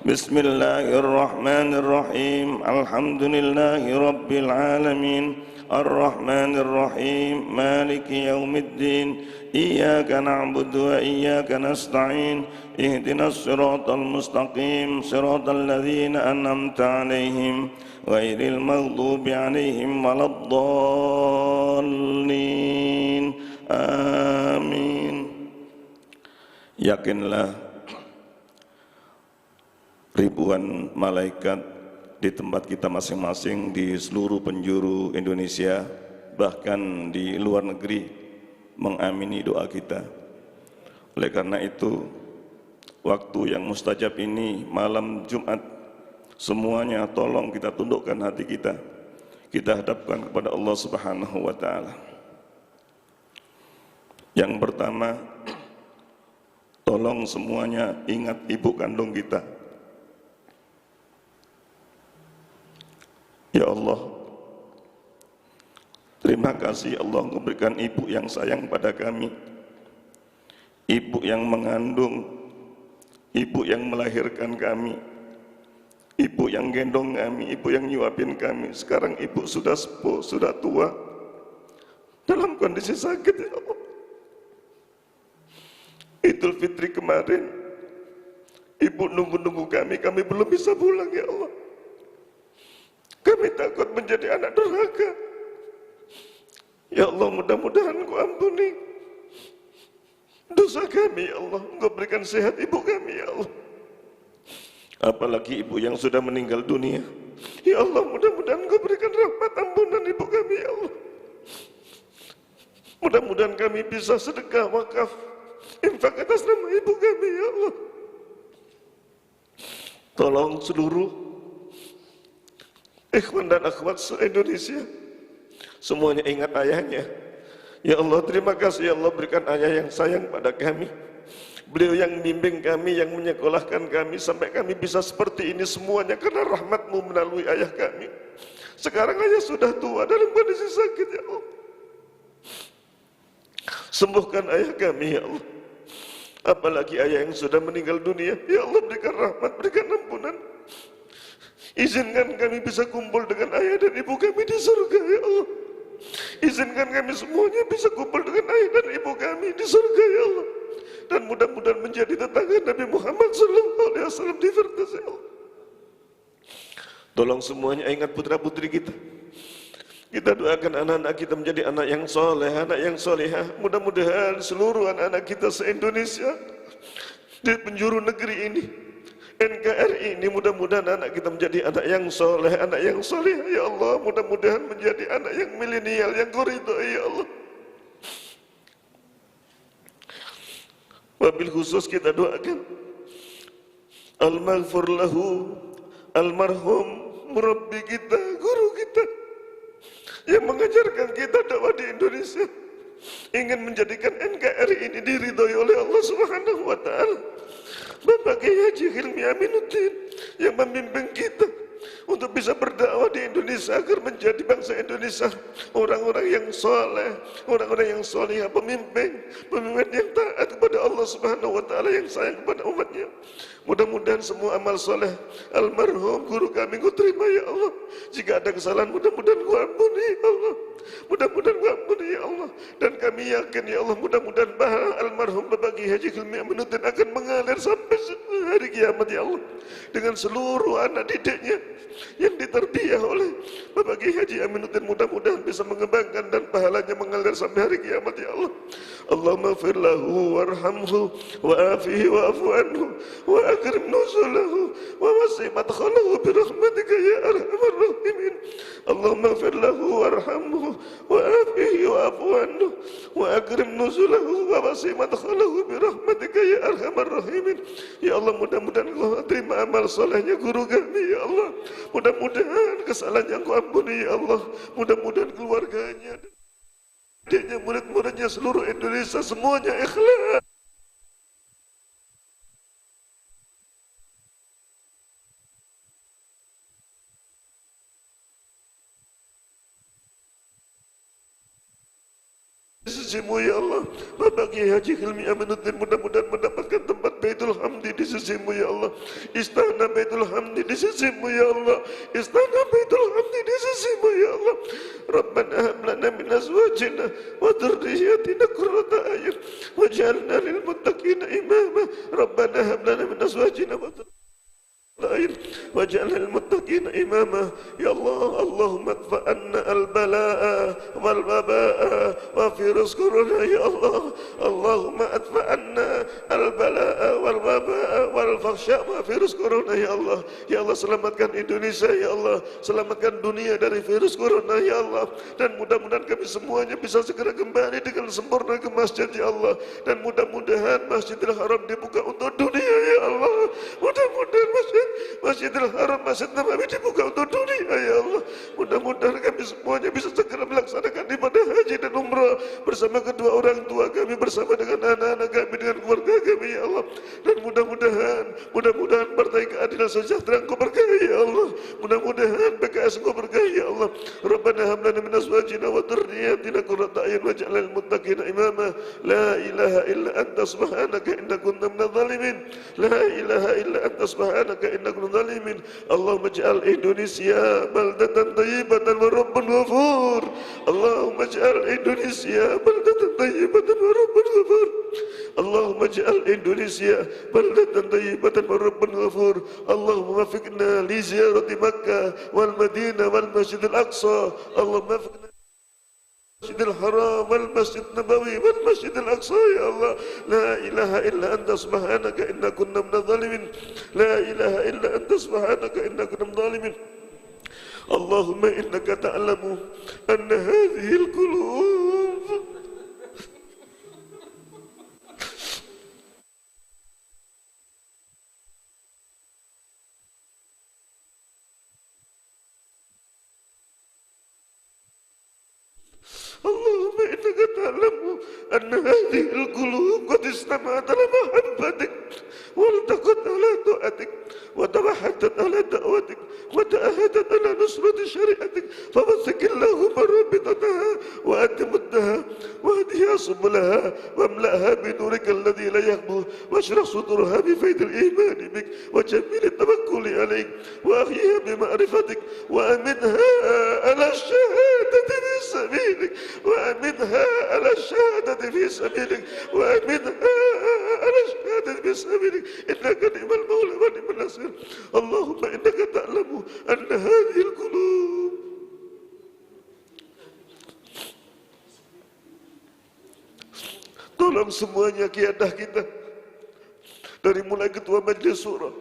Bismillahirrahmanirrahim. Alhamdulillahi rabbil alamin. Ar-Rahmanir Rahim. Maliki yaumiddin. Iyyaka na'budu wa iyyaka nasta'in. Ihdinas siratal mustaqim. Siratal ladzina an'amta 'alaihim ghairil maghdubi 'alaihim waladdallin. Amin. Yakinlah ribuan malaikat di tempat kita masing-masing di seluruh penjuru Indonesia, bahkan di luar negeri, mengamini doa kita. Oleh karena itu, waktu yang mustajab ini, malam Jumat, semuanya tolong kita tundukkan hati kita, kita hadapkan kepada Allah Subhanahu wa Ta'ala. Yang pertama, tolong semuanya ingat ibu kandung kita. Ya Allah, terima kasih Allah memberikan ibu yang sayang pada kami, ibu yang mengandung, ibu yang melahirkan kami, ibu yang gendong kami, ibu yang nyuapin kami. Sekarang ibu sudah sepuh, sudah tua, dalam kondisi sakit. Ya Allah, Idul Fitri kemarin ibu nunggu-nunggu kami belum bisa pulang. Ya Allah, kami takut menjadi anak durhaka. Ya Allah, mudah-mudahan Engkau ampuni dosa kami. Ya Allah, Engkau berikan sehat ibu kami. Ya Allah, apalagi ibu yang sudah meninggal dunia. Ya Allah, mudah-mudahan Engkau berikan rahmat ampunan ibu kami. Ya Allah, mudah-mudahan kami bisa sedekah wakaf infak atas nama ibu kami ya Allah. Tolong seluruh ikhwan dan akhwat se-Indonesia semuanya ingat ayahnya. Ya Allah, terima kasih ya Allah, berikan ayah yang sayang pada kami. Beliau yang bimbing kami, yang menyekolahkan kami sampai kami bisa seperti ini semuanya karena rahmat-Mu melalui ayah kami. Sekarang ayah sudah tua dalam kondisi sakit ya Allah. Sembuhkan ayah kami ya Allah. Apalagi ayah yang sudah meninggal dunia, ya Allah berikan rahmat, berikan ampunan. Izinkan kami bisa kumpul dengan ayah dan ibu kami di surga ya Allah. Izinkan kami semuanya bisa kumpul dengan ayah dan ibu kami di surga ya Allah. Dan mudah-mudahan menjadi tetangga Nabi Muhammad SAW di Firdaus ya Allah. Tolong semuanya ingat putra-putri kita. Kita doakan anak-anak kita menjadi anak yang soleh, anak yang solehah. Mudah-mudahan seluruh anak-anak kita se-Indonesia di penjuru negeri ini, NKRI ini, mudah-mudahan anak kita menjadi anak yang soleh, anak yang solehah ya Allah. Mudah-mudahan menjadi anak yang milenial, yang Qur'idai ya Allah. Wabil khusus kita doakan al-maghfur lahu almarhum murabbi kita, guru kita yang mengajarkan kita dakwah di Indonesia, ingin menjadikan NKRI ini diridhoi oleh Allah Subhanahu wa taala. Bapak Kiai Haji Hilmi Aminuddin yang membimbing kita untuk bisa berdakwah di Indonesia agar menjadi bangsa Indonesia orang-orang yang soleh, orang-orang yang soleh, pemimpin yang taat kepada Allah Subhanahu wa taala, yang sayang kepada umatnya. Mudah-mudahan semua amal soleh almarhum guru kami Kau terima ya Allah. Jika ada kesalahan mudah-mudahan Kau ampuni ya Allah. Mudah-mudahan Kau ampuni ya Allah. Dan kami yakin ya Allah, mudah-mudahan pahala almarhum Bapak Kiai Haji Hilmi Aminuddin akan mengalir sampai hari kiamat ya Allah, dengan seluruh anak didiknya yang diterbiah oleh Bapak Kiai Haji Aminuddin. Mudah-mudahan bisa mengembangkan dan pahalanya mengalir sampai hari kiamat ya Allah. Allahumma fir lahu warhamhu wa afihi wa afu anhu wa akrim nuzulahu wa wasi' madkhalahu bi rahmatika ya arhamar rahimin. Allahumma fir lahu warhamhu wa afihi wa afu anhu wa akrim nuzulahu wa wasi' madkhalahu bi rahmatika ya arhamar rahimin. Ya Allah, mudah-mudahan Kau terima amal solehnya guru kami ya Allah. Mudah-mudahan kesalahannya Kau ampuni ya Allah. Mudah-mudahan keluarganya, adiknya, murid-muridnya, seluruh Indonesia semuanya ikhlas. Sisimu ya Allah. Bapak Kiai Haji Hilmi Aminuddin mudah-mudahan mendapatkan tempat Baitul Hamdi di sisimu ya Allah. Istana Baitul Hamdi di sisimu ya Allah. Istana Baitul Hamdi di sisimu ya Allah. Rabbana hab lana min azwajina wa dhurriyyatina qurrata a'yun waj'alna lil muttaqina imama. Rabbana hab lana min azwajina wa waj'alna lil muttaqina imama. Ya Allah, Allahumma adfa anna al-balaa'a wal wabaa'a wa virus corona ya Allah. Allahumma adfa anna al-balaa'a wal wabaa'a wal fakhsha wa virus corona ya Allah. Ya Allah, selamatkan Indonesia ya Allah, selamatkan dunia dari virus corona ya Allah. Dan mudah-mudahan kami semuanya bisa segera kembali dengan sempurna ke masjid ya Allah. Dan mudah-mudahan Masjidil Haram dibuka untuk dunia ya Allah. Mudah-mudahan Masjidil Haram, Masjid Nabawi dibuka untuk dunia ya Allah. Mudah-mudahan kami semuanya bisa segera melaksanakan ibadah haji dan umrah bersama kedua orang tua kami, bersama dengan anak-anak kami, dengan keluarga kami ya Allah. Dan mudah-mudahan Partai Keadilan Sejahtera Engkau berkahi ya Allah. Mudah-mudahan PKS Engkau berkahi ya Allah. Rabbana hab lana min azwajina wa dhurriyyatina qurrata a'yun waj'alna lil muttaqina imama. La ilaha illa anta subhanaka inna kunna minadh dhalimin. La ilaha illa anta subhanaka inna kunna zalimin. Allahumma ij'al Indonesia baldatan thayyibatan wa rabbun ghafur. Allahumma ij'al Indonesia baldatan thayyibatan wa rabbun ghafur. Allahumma ij'al Indonesia baldatan thayyibatan wa rabbun ghafur. Allahumma waffiqna li ziyarati Makkah wal Madinah wal Masjidil Aqsa. Allahumma waffiqna Masjidil Haram wal Masjid Nabawi wal Masjidil Aqsa ya Allah. La ilaha illa anta subhanaka inna kunna minadh dhalimin. La ilaha illa anta subhanaka inna kunna minadh dhalimin. Allahumma innaka ta'lamu anna hadhihi al-qulub اللهم إنك تعلم أن هذه القلوب قد استمعت لمحبتك والتقت على طاعتك وتوحدت على دعوتك وتأهدت على نصرة شريعتك فوثق اللهم رابطتها وأتمدها واهدها سبلها واملأها بنورك الذي لا يخبو واشرح صدورها بفيض الإيمان بك وجميل التوكل عليك وأحيها بمعرفتك وأمنها على الشهادة في سبيلك وأمنها على الشهادة في سبيلك وأمنها على الشهادة في سبيلك إنك نعم المولى ونعم النصير اللهم إنك تعلم أن هذه القلوب tolong semuanya kiadah kita dari mulai ketua majelis surah,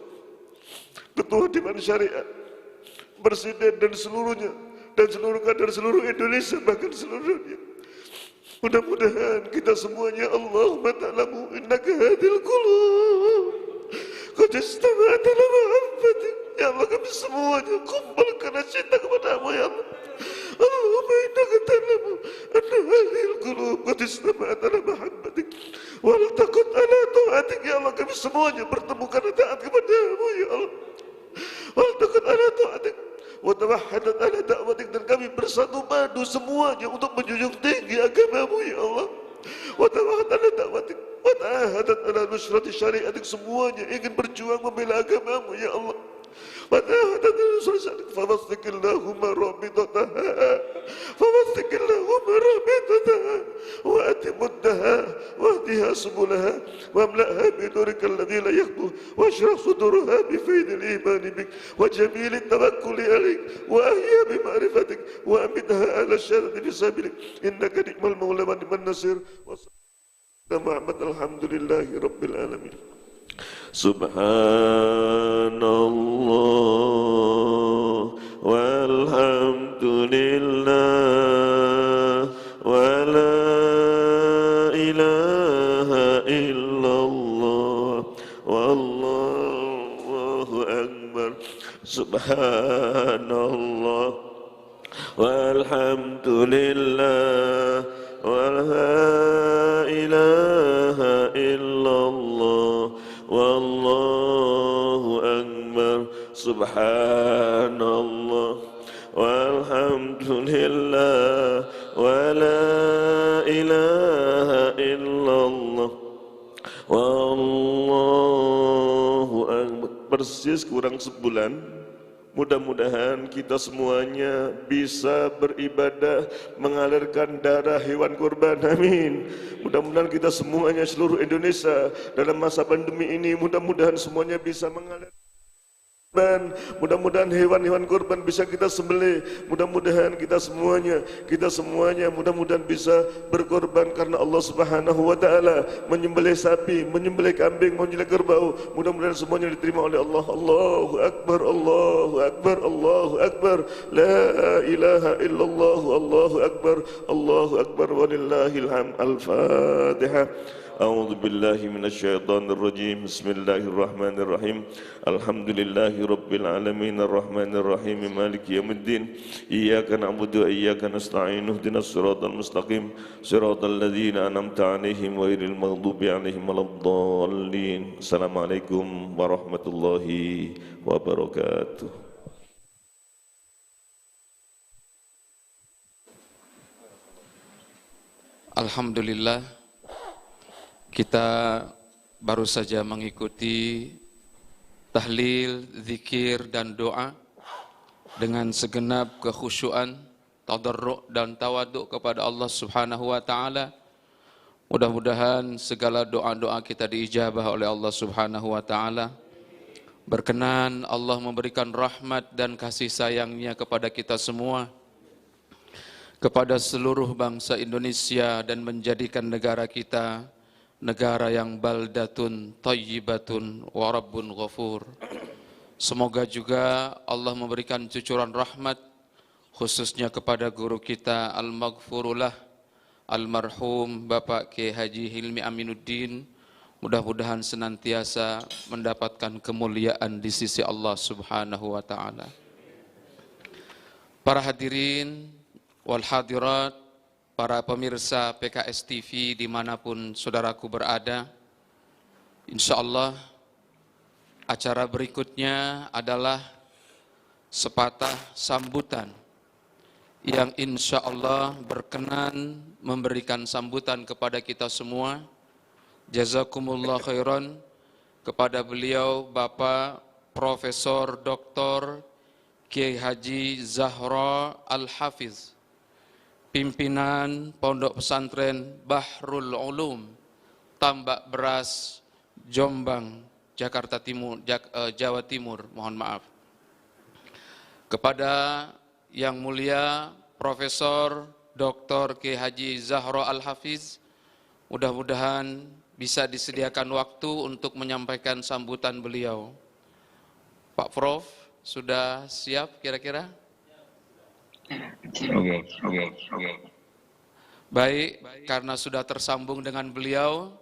ketua dewan syariat, presiden dan seluruhnya dan seluruh kader seluruh Indonesia bahkan seluruh dunia. Mudah-mudahan kita semuanya Allahumma ta'lamu innaka hadil qulub qad istama'at ala mahabbatik. Ya Allah, kami semuanya kumpul karena cinta kepadamu ya Allah. Allahumma innaka ta'lamu anna hadil qulub qad istama'at ala mahabbatik wal taqat ala ta'atik. Ya Allah, kami semuanya bertemu karena taat kepadamu ya Allah. Wal taqat ala ta'atik wa tawahhadat ala da'watik, dan kami bersatu padu semuanya untuk menjunjung tinggi agamamu ya Allah. Wa tawahhadat ala da'watik wa ta'ahadat ala nusrati syariatik, semuanya ingin berjuang membela agamamu ya Allah. Wa ta'ahadat ala nusrati syariatik fawathiqillahumma rabitataha fawathiqillahumma rabitataha wa atimuddaha wa ahdiha subulaha wa amla'ha binurika alladhi la yakhbu wa ashrah suduraha bifaidil imani bik wa jamili tawakkuli alaik wa ahya bima'rifatik wa amidha ala syarati bisabilik innaka ni'mal mawla wa ni'man nasir wa Muhammad alhamdulillahi rabbil alamin. Subhanallah walhamdulillah wa la ilaha illallah wallahu akbar. Subhanallah walhamdulillah wa la ilaha illallah wallahu akbar. Subhanallah walhamdulillah wa la ilaha illallah wallahu akbar. Persis kurang sebulan, mudah-mudahan kita semuanya bisa beribadah mengalirkan darah hewan kurban. Amin. Mudah-mudahan kita semuanya seluruh Indonesia dalam masa pandemi ini mudah-mudahan semuanya bisa mengalir. Mudah-mudahan hewan-hewan kurban bisa kita sembelih. Mudah-mudahan kita semuanya mudah-mudahan bisa berkorban karena Allah Subhanahu wa taala, menyembelih sapi, menyembelih kambing, menyembelih kerbau. Mudah-mudahan semuanya diterima oleh Allah. Allahu akbar, Allahu akbar, Allahu akbar. La ilaha illallah, Allahu akbar, Allahu akbar walillahil hamd. Al-Fatihah. A'udzu billahi minasyaitonir rajim. Bismillahirrahmanirrahim. Alhamdulillahi rabbil alamin arrahmanir rahim maliki yaumiddin. Iyyaka na'budu wa iyyaka nasta'in. Ihdinas siratal mustaqim. Siratal ladzina an'amta 'alaihim ghairil maghdubi 'alaihim waladdallin. Assalamualaikum warahmatullahi wabarakatuh. Alhamdulillah, kita baru saja mengikuti tahlil, zikir dan doa dengan segenap kekhusyuan, tadarru' dan tawaduk kepada Allah Subhanahu wa taala. Mudah-mudahan segala doa-doa kita diijabah oleh Allah Subhanahu wa taala. Berkenan Allah memberikan rahmat dan kasih sayangnya kepada kita semua, kepada seluruh bangsa Indonesia, dan menjadikan negara kita negara yang baldatun thayyibatun wa rabbun ghafur. Semoga juga Allah memberikan cucuran rahmat khususnya kepada guru kita al-maghfurullah almarhum Bapak Kiai Haji Hilmi Aminuddin. Mudah-mudahan senantiasa mendapatkan kemuliaan di sisi Allah Subhanahu wa taala. Para hadirin wal hadirat para pemirsa PKS TV dimanapun saudaraku berada. Insya Allah acara berikutnya adalah sepatah sambutan yang insya Allah berkenan memberikan sambutan kepada kita semua. Jazakumullah khairan kepada beliau Bapak Profesor Dr. Kiai Haji Zahra Al-Hafiz, pimpinan Pondok Pesantren Bahrul Ulum, Tambak Beras, Jombang, Jakarta Timur, Jawa Timur, mohon maaf. Kepada yang mulia Profesor Dr. Kiai Haji Zahra Al-Hafiz, mudah-mudahan bisa disediakan waktu untuk menyampaikan sambutan beliau. Pak Prof, sudah siap kira-kira? Oke. Baik, karena sudah tersambung dengan beliau,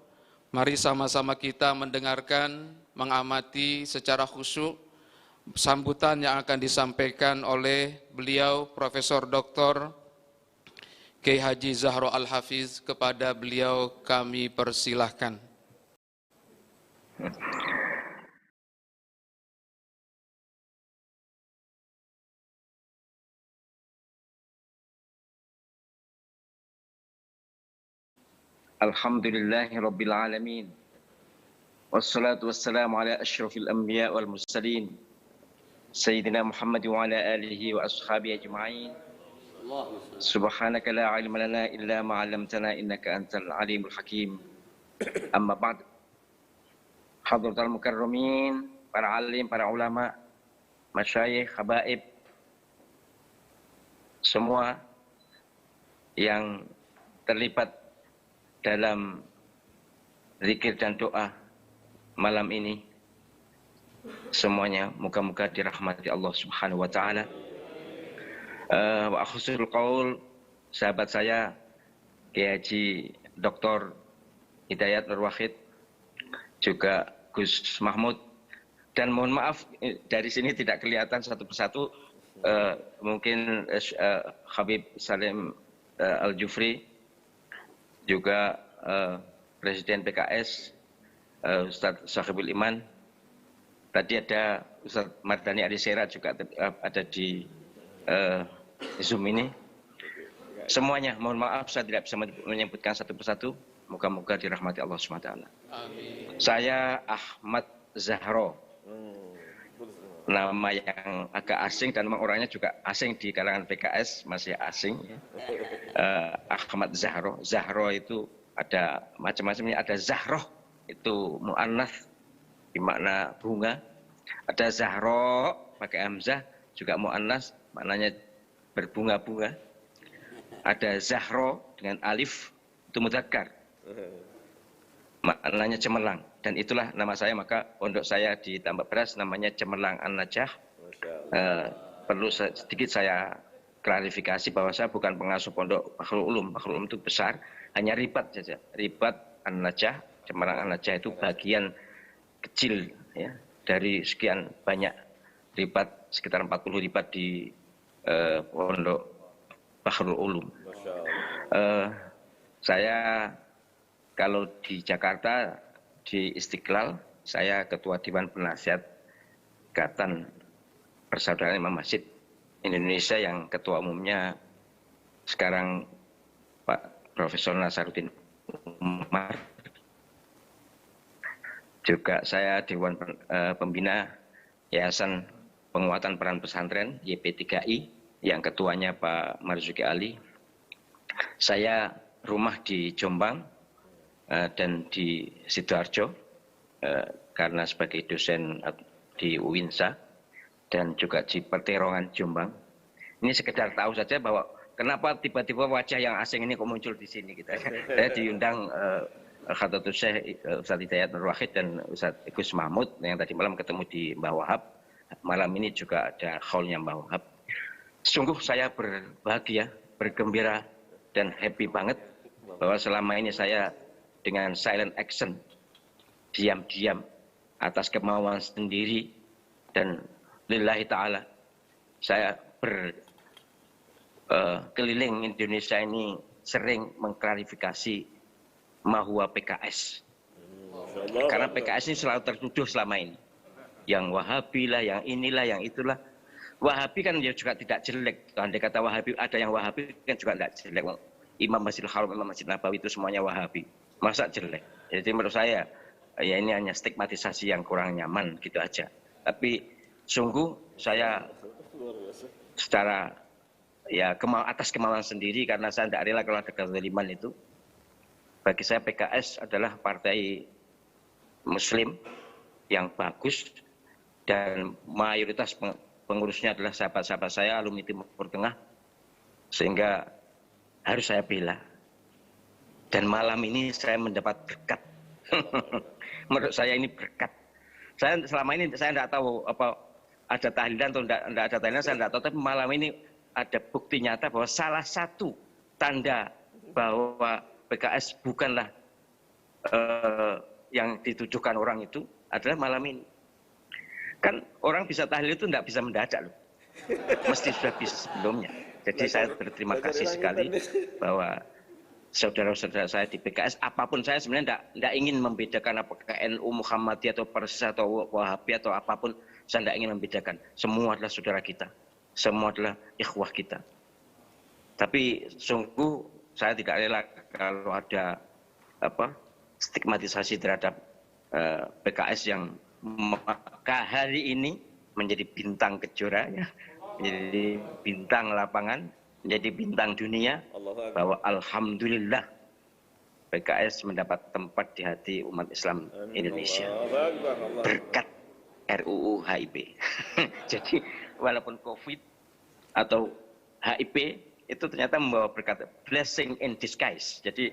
mari sama-sama kita mendengarkan, mengamati secara khusyuk sambutan yang akan disampaikan oleh beliau Profesor Dr. Kiai Haji Zahra Al-Hafiz. Kepada beliau kami persilahkan. Alhamdulillahirabbil alamin. Wassalatu wassalamu ala asyrafil anbiya wal mursalin. Sayyidina Muhammad wa ala alihi wa ashabihi ajma'in. Subhanaka la ilma lana illa ma 'allamtana innaka antal alimul hakim. Amma ba'd. Hadratul mukarramin, para alim, para ulama, masyayikh, habaib, semua yang terlibat dalam zikir dan doa malam ini, semuanya moga-moga dirahmati Allah Subhanahu wa taala. Wa akhusul qaul, sahabat saya Kiai Haji Dr. Hidayat Nur Wahid, juga Gus Mahmud, dan mohon maaf dari sini tidak kelihatan satu persatu, mungkin Habib Salim Al-Jufri, juga Presiden PKS Ustadz Sahibul Iman, tadi ada Ustadz Mardani Alisera juga ada di Zoom ini. Semuanya mohon maaf saya tidak bisa menyebutkan satu persatu, moga-moga dirahmati Allah SWT. Saya Ahmad Zahro, nama yang agak asing dan memang orangnya juga asing di kalangan PKS, masih asing. Ahmad Zahro. Zahro itu ada macam-macamnya. Ada Zahroh, itu mu'annats bermakna bunga. Ada Zahro pakai hamzah juga mu'annats, maknanya berbunga-bunga. Ada Zahro dengan alif, itu mudzakkar, maknanya cemerlang. Dan itulah nama saya, maka pondok saya di Tambak Beras namanya Cemerlang An-Najah. Perlu sedikit saya klarifikasi bahwa saya bukan pengasuh pondok Bahrul Ulum. Bahrul Ulum itu besar, hanya ribat saja. Ribat An-Najah, Cemerlang An-Najah itu bagian kecil ya dari sekian banyak ribat, sekitar 40 ribat di pondok Bahrul Ulum. Saya kalau di Jakarta di Istiqlal, saya Ketua Dewan Penasihat Ikatan Persaudaraan Imam Masjid Indonesia yang ketua umumnya sekarang Pak Profesor Nasaruddin Umar. Juga saya Dewan Pembina Yayasan Penguatan Peran Pesantren YP3I yang ketuanya Pak Marzuki Ali. Saya rumah di Jombang dan di Sidoarjo karena sebagai dosen di UINSA dan juga di Perterongan Jombang. Ini sekedar tahu saja bahwa kenapa tiba-tiba wajah yang asing ini kok muncul di sini gitu. Saya diundang Khadratus Syekh Ustadz Hidayat Nur Wahid dan Ustadz Gus Mahmud yang tadi malam ketemu di Mbah Wahab. Malam ini juga ada khaulnya Mbah Wahab. Sungguh saya berbahagia, bergembira dan happy banget bahwa selama ini saya dengan silent action, diam-diam atas kemauan sendiri dan lillahi ta'ala, saya berkeliling Indonesia ini sering mengklarifikasi mahwa PKS. Karena PKS ini selalu tertuduh selama ini. Yang Wahabi lah, yang inilah, yang itulah. Wahabi kan ya juga tidak jelek. Kalau andai kata Wahabi, ada yang Wahabi kan juga tidak jelek. Imam Masjidil Haram, Imam Masjid Nabawi itu semuanya Wahabi. Masa jelek? Jadi menurut saya, ya ini hanya stigmatisasi yang kurang nyaman gitu aja. Tapi sungguh saya secara ya atas kemauan sendiri, karena saya tidak rela kalau ada kezaliman itu. Bagi saya PKS adalah partai Muslim yang bagus, dan mayoritas pengurusnya adalah sahabat-sahabat saya, alumni Timur Tengah, sehingga harus saya bela. Dan malam ini saya mendapat berkat. Menurut saya ini berkat. Saya selama ini saya tidak tahu apa ada tahlilan atau tidak ada tahlilan, saya tidak tahu. Tapi malam ini ada bukti nyata bahwa salah satu tanda bahwa PKS bukanlah yang ditujukan orang itu adalah malam ini. Kan orang bisa tahlil itu tidak bisa mendadak loh. Mesti sudah bisa sebelumnya. Jadi saya berterima kasih sekali bahwa saudara-saudara saya di PKS, apapun saya sebenarnya tidak ingin membedakan apakah NU, Muhammadiyah atau Persis atau Wahabi atau apapun, saya tidak ingin membedakan. Semua adalah saudara kita. Semua adalah ikhwah kita. Tapi sungguh saya tidak rela kalau ada stigmatisasi terhadap PKS yang maka hari ini menjadi bintang kejora, ya, menjadi bintang lapangan, menjadi bintang dunia, bahwa alhamdulillah PKS mendapat tempat di hati umat Islam Indonesia berkat RUU HIP. Jadi walaupun COVID atau HIP itu ternyata membawa berkat, blessing in disguise. Jadi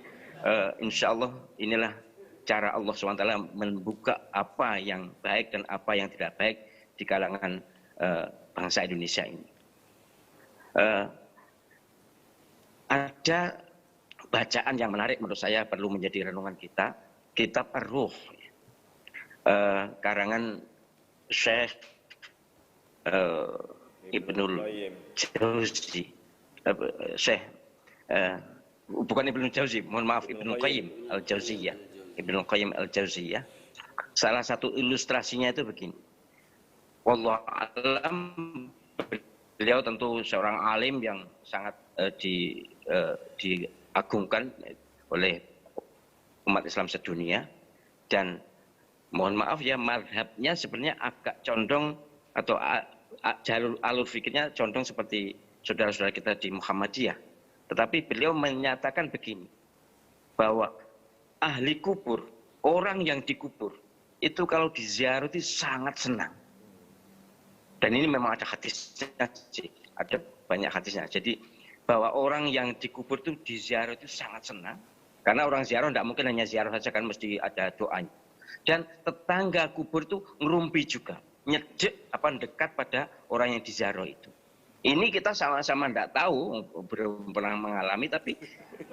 insya Allah inilah cara Allah SWT membuka apa yang baik dan apa yang tidak baik di kalangan bangsa Indonesia ini. Ada bacaan yang menarik menurut saya perlu menjadi renungan kita, kitab Ar-Ruh, karangan Syekh Ibnul Jauzi, Syekh bukan Ibnul Jauzi, mohon maaf, Ibnul Qayyim Al-Jauziyah, Ibnul Qayyim Al-Jauziyah. Salah satu ilustrasinya itu begini. Wallahu a'lam, beliau tentu seorang alim yang sangat diagungkan oleh umat Islam sedunia, dan mohon maaf ya, mazhabnya sebenarnya agak condong atau jalur alur fikirnya condong seperti saudara-saudara kita di Muhammadiyah. Tetapi beliau menyatakan begini, bahwa ahli kubur, orang yang dikubur, itu kalau diziarati sangat senang. Dan ini memang ada hadisnya, ada banyak hadisnya. Jadi bahwa orang yang dikubur itu diziarah itu sangat senang. Karena orang ziarah tidak mungkin hanya ziarah saja, kan mesti ada doanya. Dan tetangga kubur itu ngerumpi juga, nyedek dekat pada orang yang diziarah itu. Ini kita sama-sama tidak tahu, belum pernah mengalami, tapi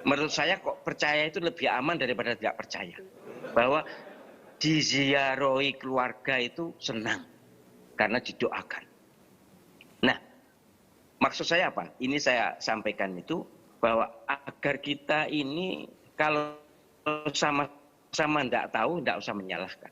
menurut saya kok percaya itu lebih aman daripada tidak percaya. Bahwa diziarahi keluarga itu senang karena didoakan. Nah, maksud saya apa? Ini saya sampaikan itu bahwa agar kita ini kalau sama-sama tidak tahu, tidak usah menyalahkan.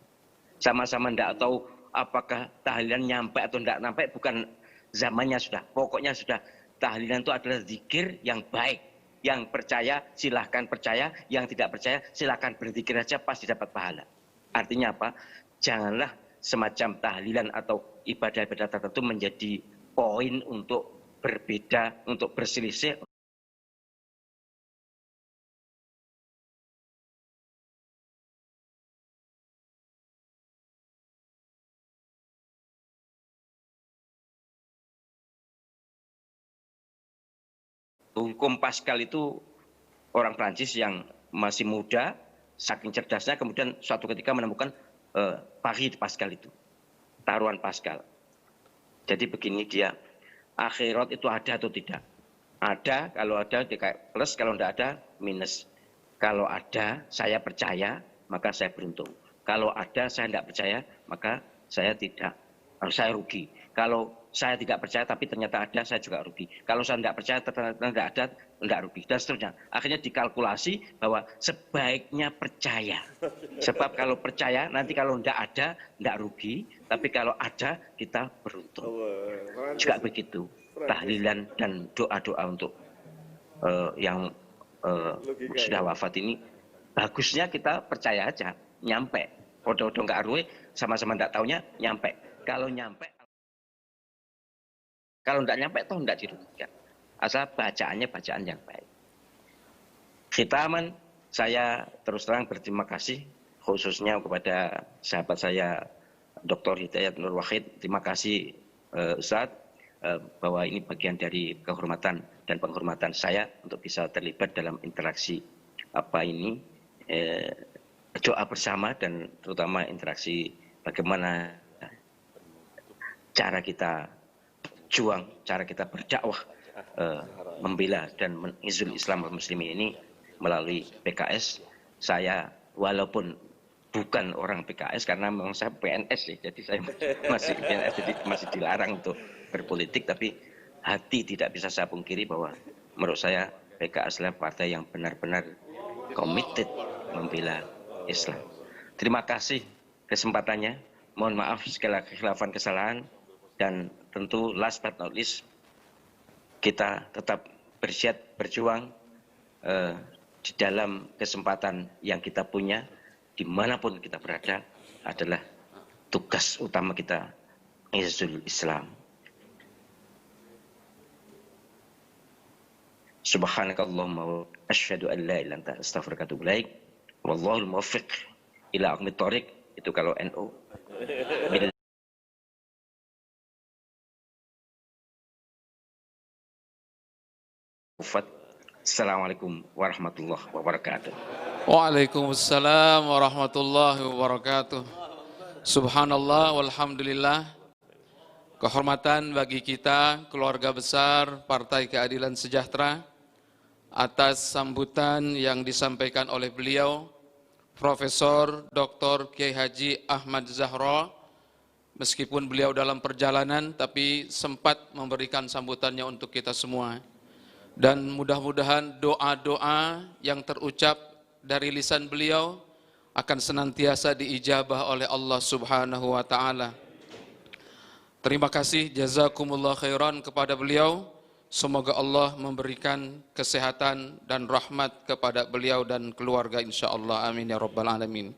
Sama-sama tidak tahu apakah tahlilan nyampe atau tidak nyampe, bukan zamannya sudah. Pokoknya sudah, tahlilan itu adalah zikir yang baik. Yang percaya silahkan percaya, yang tidak percaya silahkan berzikir saja, pasti dapat pahala. Artinya apa? Janganlah semacam tahlilan atau ibadah-ibadah tertentu menjadi poin untuk berbeda, untuk berselisih. Hukum Pascal itu orang Prancis yang masih muda, saking cerdasnya, kemudian suatu ketika menemukan Paris Pascal itu, taruhan Pascal. Jadi begini dia, akhirat itu ada atau tidak? Ada, kalau ada kayak plus, kalau tidak ada minus. Kalau ada, saya percaya, maka saya beruntung. Kalau ada, saya tidak percaya, maka saya tidak, saya rugi. Kalau saya tidak percaya tapi ternyata ada, saya juga rugi. Kalau saya tidak percaya ternyata tidak ada, tidak rugi, dan seterusnya. Akhirnya dikalkulasi bahwa sebaiknya percaya. Sebab kalau percaya, nanti kalau tidak ada, tidak rugi. Tapi kalau ada, kita beruntung. Juga begitu. Tahlilan dan doa-doa untuk yang sudah wafat ini, bagusnya kita percaya aja, nyampe. Podo-podo nggak arwah, sama-sama nggak taunya, nyampe. Kalau nyampe, kalau nggak nyampe, toh nggak dirugikan. Asal bacaannya bacaan yang baik. Khitaman, saya terus terang berterima kasih, khususnya kepada sahabat saya, Dr. Hidayat Nur Wahid. Terima kasih Ustadz, bahwa ini bagian dari kehormatan dan penghormatan saya untuk bisa terlibat dalam interaksi doa bersama, dan terutama interaksi bagaimana cara kita berjuang, cara kita berdakwah, membela dan mengizul Islam muslimin ini melalui PKS. Saya walaupun bukan orang PKS karena memang saya PNS ya, jadi saya masih PNS, jadi masih dilarang untuk berpolitik, tapi hati tidak bisa saya pungkiri bahwa menurut saya PKS adalah partai yang benar-benar committed membela Islam. Terima kasih kesempatannya. Mohon maaf segala kekhilafan kesalahan, dan tentu last but not least, kita tetap bersiap berjuang di dalam kesempatan yang kita punya, dimanapun kita berada, adalah tugas utama kita, izul Islam. Subhanakallahumma wa asyhadu an la ilaha illa anta astaghfiruka wa atubu ilaik. Wallahul muwaffiq ila aqwamit thoriq. Itu kalau NU. Assalamualaikum warahmatullahi wabarakatuh. Waalaikumsalam warahmatullahi wabarakatuh. Subhanallah walhamdulillah. Kehormatan bagi kita, keluarga besar Partai Keadilan Sejahtera, atas sambutan yang disampaikan oleh beliau, Profesor Dr. Kiai Haji Ahmad Zahra. Meskipun beliau dalam perjalanan, tapi sempat memberikan sambutannya untuk kita semua. Dan mudah-mudahan doa-doa yang terucap dari lisan beliau akan senantiasa diijabah oleh Allah Subhanahu wa Ta'ala. Terima kasih, jazakumullah khairan kepada beliau. Semoga Allah memberikan kesehatan dan rahmat kepada beliau dan keluarga, insyaallah. Amin ya rabbal alamin.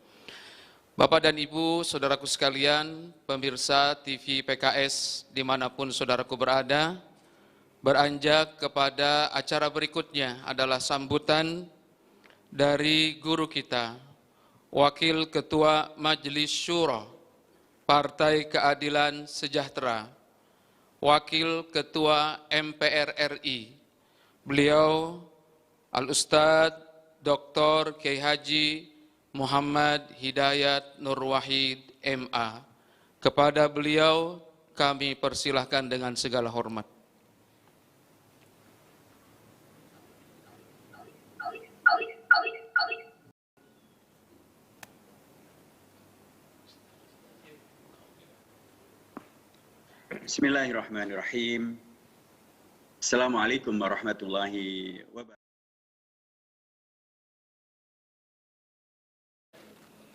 Bapak dan Ibu, saudaraku sekalian, pemirsa TV PKS dimanapun saudaraku berada, beranjak kepada acara berikutnya adalah sambutan dari guru kita, Wakil Ketua Majelis Syuro Partai Keadilan Sejahtera, Wakil Ketua MPR RI, beliau Al-Ustadz Dr. Kiai Haji Muhammad Hidayat Nur Wahid MA. Kepada beliau kami persilahkan dengan segala hormat. Bismillahirrahmanirrahim. Assalamualaikum warahmatullahi wabarakatuh.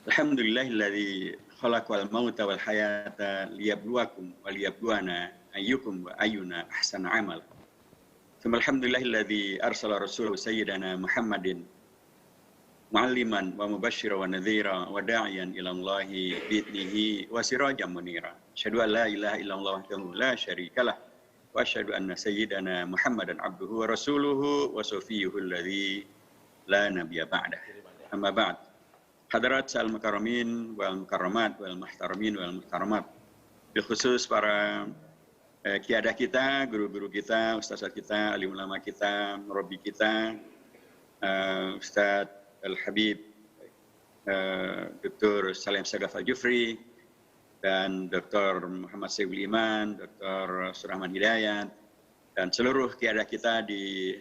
Alhamdulillahilladzi khalaqal mauta wal hayata liyabluwakum wa liyabluwana ayyukum wa ayyuna ahsanu amal. Alhamdulillahilladzi arsala rasulahu sayyidana Muhammadin mu'alliman wa mubashshira wa nadhira wa da'iyan ila Allahi bi'idnihi wa sirajan munira. Asyhadu an la ilaha illallah wahdahu la syarikalah wa asyhadu anna sayyidana Muhammadan abduhu wa rasuluhu wa safiyuhu alladzi la nabiyya ba'dah. Amma ba'd. Hadirat sal mukarramin wal mukarramat wal muhtaramin wal muhtaramat. Bil khusus para kiadah kita, guru-guru kita, ustazah kita, alim ulama kita, murabbi kita, Ustaz Al-Habib Dr. Salim Sagaf Al-Jufri, dan Dr. Muhammad Saiful Iman, Dr. Surahman Hidayat, dan seluruh kiadah kita di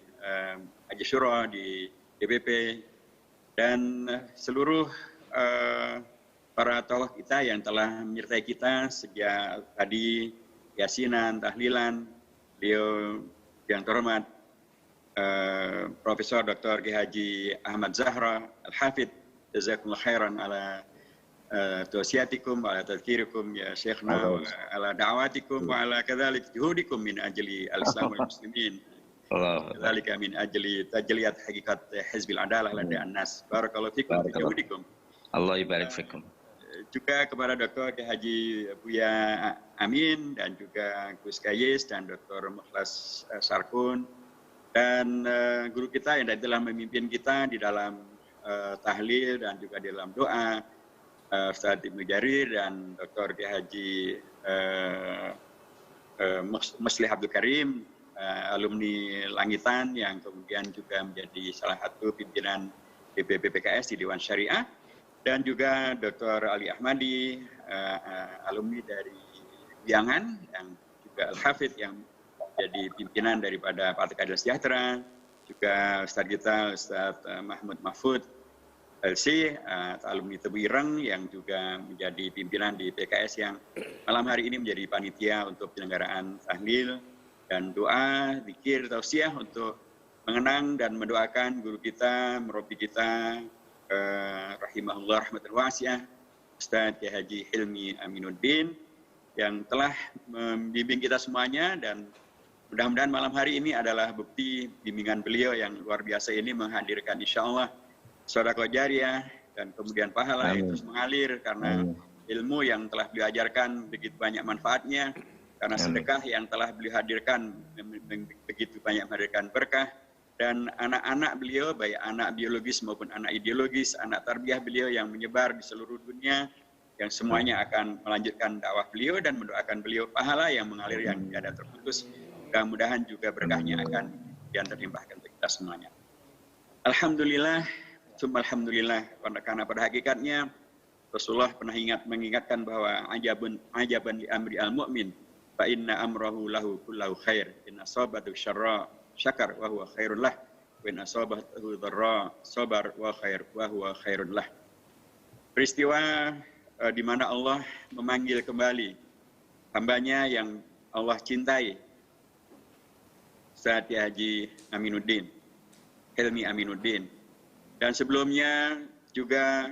Majelis Syuro, di DPP, dan seluruh para tokoh kita yang telah menyertai kita sejak tadi yasinan, tahlilan, beliau yang terhormat Profesor Dr. Kiai Haji Ahmad Zahra Al-Hafidh, jazakumullah khairan ala tawsiyatikum wa ala tadhkirikum ya syekhna wa ala da'watikum wa ala kadzalik juhudikum min ajli al-Islam wal muslimin. Kadzalika min ajli tajliyat hakikat Hizbil Adalah lada an-nas. Barakallahu fikum wa juhudikum. Allah ibarik fikum. Juga kepada Dr. Kiai Haji Buya Amin dan juga Gus Kayis dan Dr. Mukhlas Sarkun dan guru kita yang telah memimpin kita di dalam tahlil dan juga di dalam doa, Ustaz Ibnu Jarir dan Dr. Kiai Haji Muslih Abdul Karim, alumni Langitan yang kemudian juga menjadi salah satu pimpinan DPP PKS di Dewan Syariah, dan juga Dr. Ali Ahmadi, alumni dari Biangan, yang juga Al-Hafidh yang jadi pimpinan daripada Partai Keadilan Sejahtera, juga Ustadz kita, Ustadz Mahmud Mahfud LC, alumni Tebu Ireng yang juga menjadi pimpinan di PKS yang malam hari ini menjadi panitia untuk penyelenggaraan tahlil dan doa, zikir, tausiah untuk mengenang dan mendoakan guru kita, murabi kita, rahimahullah rahmatan wasi'ah, Ustadz Kiai Haji Hilmi Aminuddin yang telah membimbing kita semuanya, dan mudah-mudahan malam hari ini adalah bukti bimbingan beliau yang luar biasa ini menghadirkan insya Allah sedekah jariyah dan kemudian pahala yang terus mengalir karena ilmu yang telah beliau ajarkan begitu banyak manfaatnya, karena sedekah yang telah beliau hadirkan begitu banyak menghadirkan berkah, dan anak-anak beliau baik anak biologis maupun anak ideologis, anak tarbiyah beliau yang menyebar di seluruh dunia, yang semuanya akan melanjutkan dakwah beliau dan mendoakan beliau pahala yang mengalir yang tiada terputus. Mudah-mudahan juga berkahnya akan terlimpahkan untuk kita semuanya. Alhamdulillah, summa alhamdulillah, karena pada hakikatnya Rasulullah pernah mengingatkan bahwa ajaban li amri al-mu'min fa inna amrahu lahu kullahu khair, inna asabatu syarra syakar wa huwa khairun lah, wa inna asabatu dharra sabar wa huwa khairun lah. Peristiwa di mana Allah memanggil kembali hambanya yang Allah cintai, Ustadz Haji Aminuddin, Hilmi Aminuddin, dan sebelumnya juga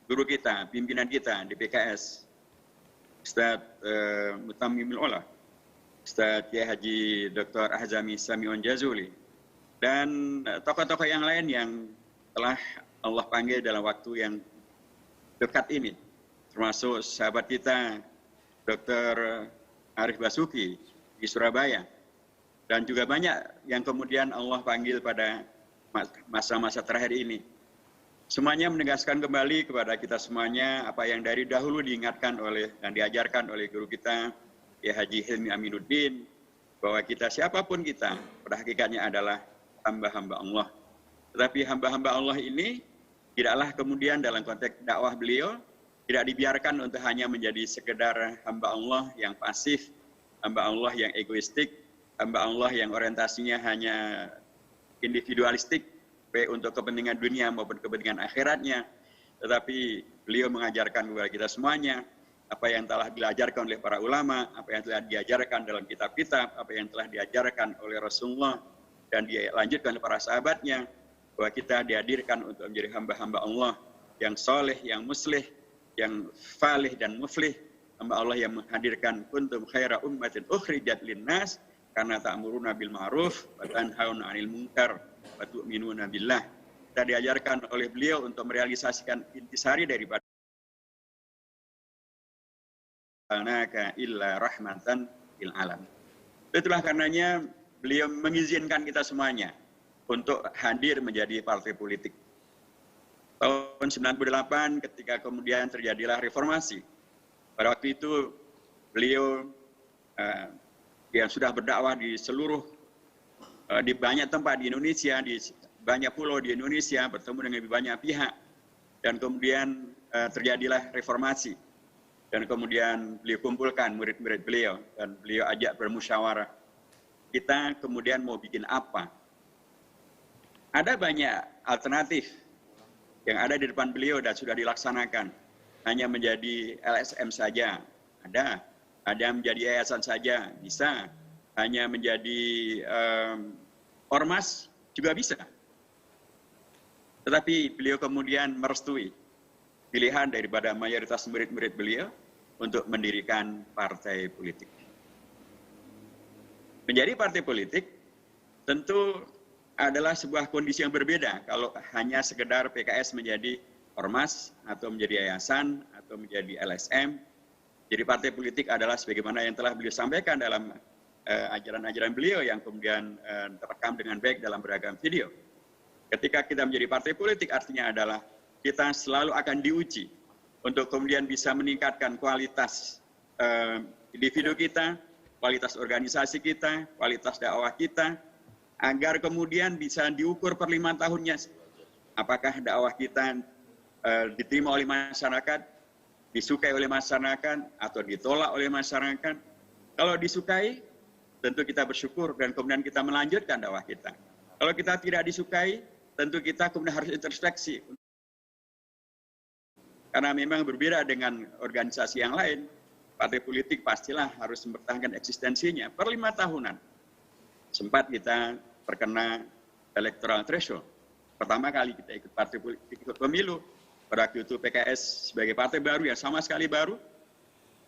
guru kita, pimpinan kita di PKS, Ustadz Mutammimul Ula, Ustadz Kiai Haji Dr. Ahzami Sami'un Jazuli, dan tokoh-tokoh yang lain yang telah Allah panggil dalam waktu yang dekat ini, termasuk sahabat kita Dr. Arif Basuki di Surabaya, dan juga banyak yang kemudian Allah panggil pada masa-masa terakhir ini. Semuanya menegaskan kembali kepada kita semuanya apa yang dari dahulu diingatkan oleh dan diajarkan oleh guru kita, Kiai Haji Hilmi Aminuddin, bahwa kita siapapun kita pada hakikatnya adalah hamba-hamba Allah. Tetapi hamba-hamba Allah ini tidaklah kemudian dalam konteks dakwah beliau tidak dibiarkan untuk hanya menjadi sekedar hamba Allah yang pasif, hamba Allah yang egoistik, hamba Allah yang orientasinya hanya individualistik, baik untuk kepentingan dunia maupun kepentingan akhiratnya. Tetapi beliau mengajarkan kepada kita semuanya apa yang telah diajarkan oleh para ulama, apa yang telah diajarkan dalam kitab-kitab, apa yang telah diajarkan oleh Rasulullah dan dilanjutkan oleh para sahabatnya, bahwa kita dihadirkan untuk menjadi hamba-hamba Allah yang soleh, yang muslih, yang falih dan muflih, hamba Allah yang menghadirkan kuntum khaira ummatin ukhrijat linnas karena ta'muruna bil ma'ruf wa tanhauna 'anil munkar wa tu'minuna billah. Kita diajarkan oleh beliau untuk merealisasikan intisari daripada anaka illa rahmatan lil alam. Itulah karenanya beliau mengizinkan kita semuanya untuk hadir menjadi partai politik. Tahun 98 ketika kemudian terjadilah reformasi. Pada waktu itu beliau yang sudah berdakwah di seluruh di banyak tempat di Indonesia, di banyak pulau di Indonesia, bertemu dengan lebih banyak pihak, dan kemudian terjadilah reformasi, dan kemudian beliau kumpulkan murid-murid beliau dan beliau ajak bermusyawarah. Kita kemudian mau bikin apa? Ada banyak alternatif yang ada di depan beliau dan sudah dilaksanakan. Hanya menjadi LSM saja ada, ada menjadi yayasan saja bisa, hanya menjadi ormas juga bisa. Tetapi beliau kemudian merestui pilihan daripada mayoritas murid-murid beliau untuk mendirikan partai politik. Menjadi partai politik tentu adalah sebuah kondisi yang berbeda kalau hanya sekedar PKS menjadi ormas atau menjadi yayasan atau menjadi LSM. Jadi partai politik adalah sebagaimana yang telah beliau sampaikan dalam ajaran-ajaran beliau yang kemudian terekam dengan baik dalam beragam video. Ketika kita menjadi partai politik artinya adalah kita selalu akan diuji untuk kemudian bisa meningkatkan kualitas individu kita, kualitas organisasi kita, kualitas dakwah kita, agar kemudian bisa diukur per 5 tahunnya. Apakah dakwah kita diterima oleh masyarakat, disukai oleh masyarakat, atau ditolak oleh masyarakat. Kalau disukai, tentu kita bersyukur dan kemudian kita melanjutkan dakwah kita. Kalau kita tidak disukai, tentu kita kemudian harus introspeksi. Karena memang berbeda dengan organisasi yang lain, partai politik pastilah harus mempertahankan eksistensinya per 5 tahunan. Sempat kita terkena electoral threshold. Pertama kali kita ikut partai politik, ikut pemilu. Pada waktu itu PKS sebagai partai baru yang sama sekali baru,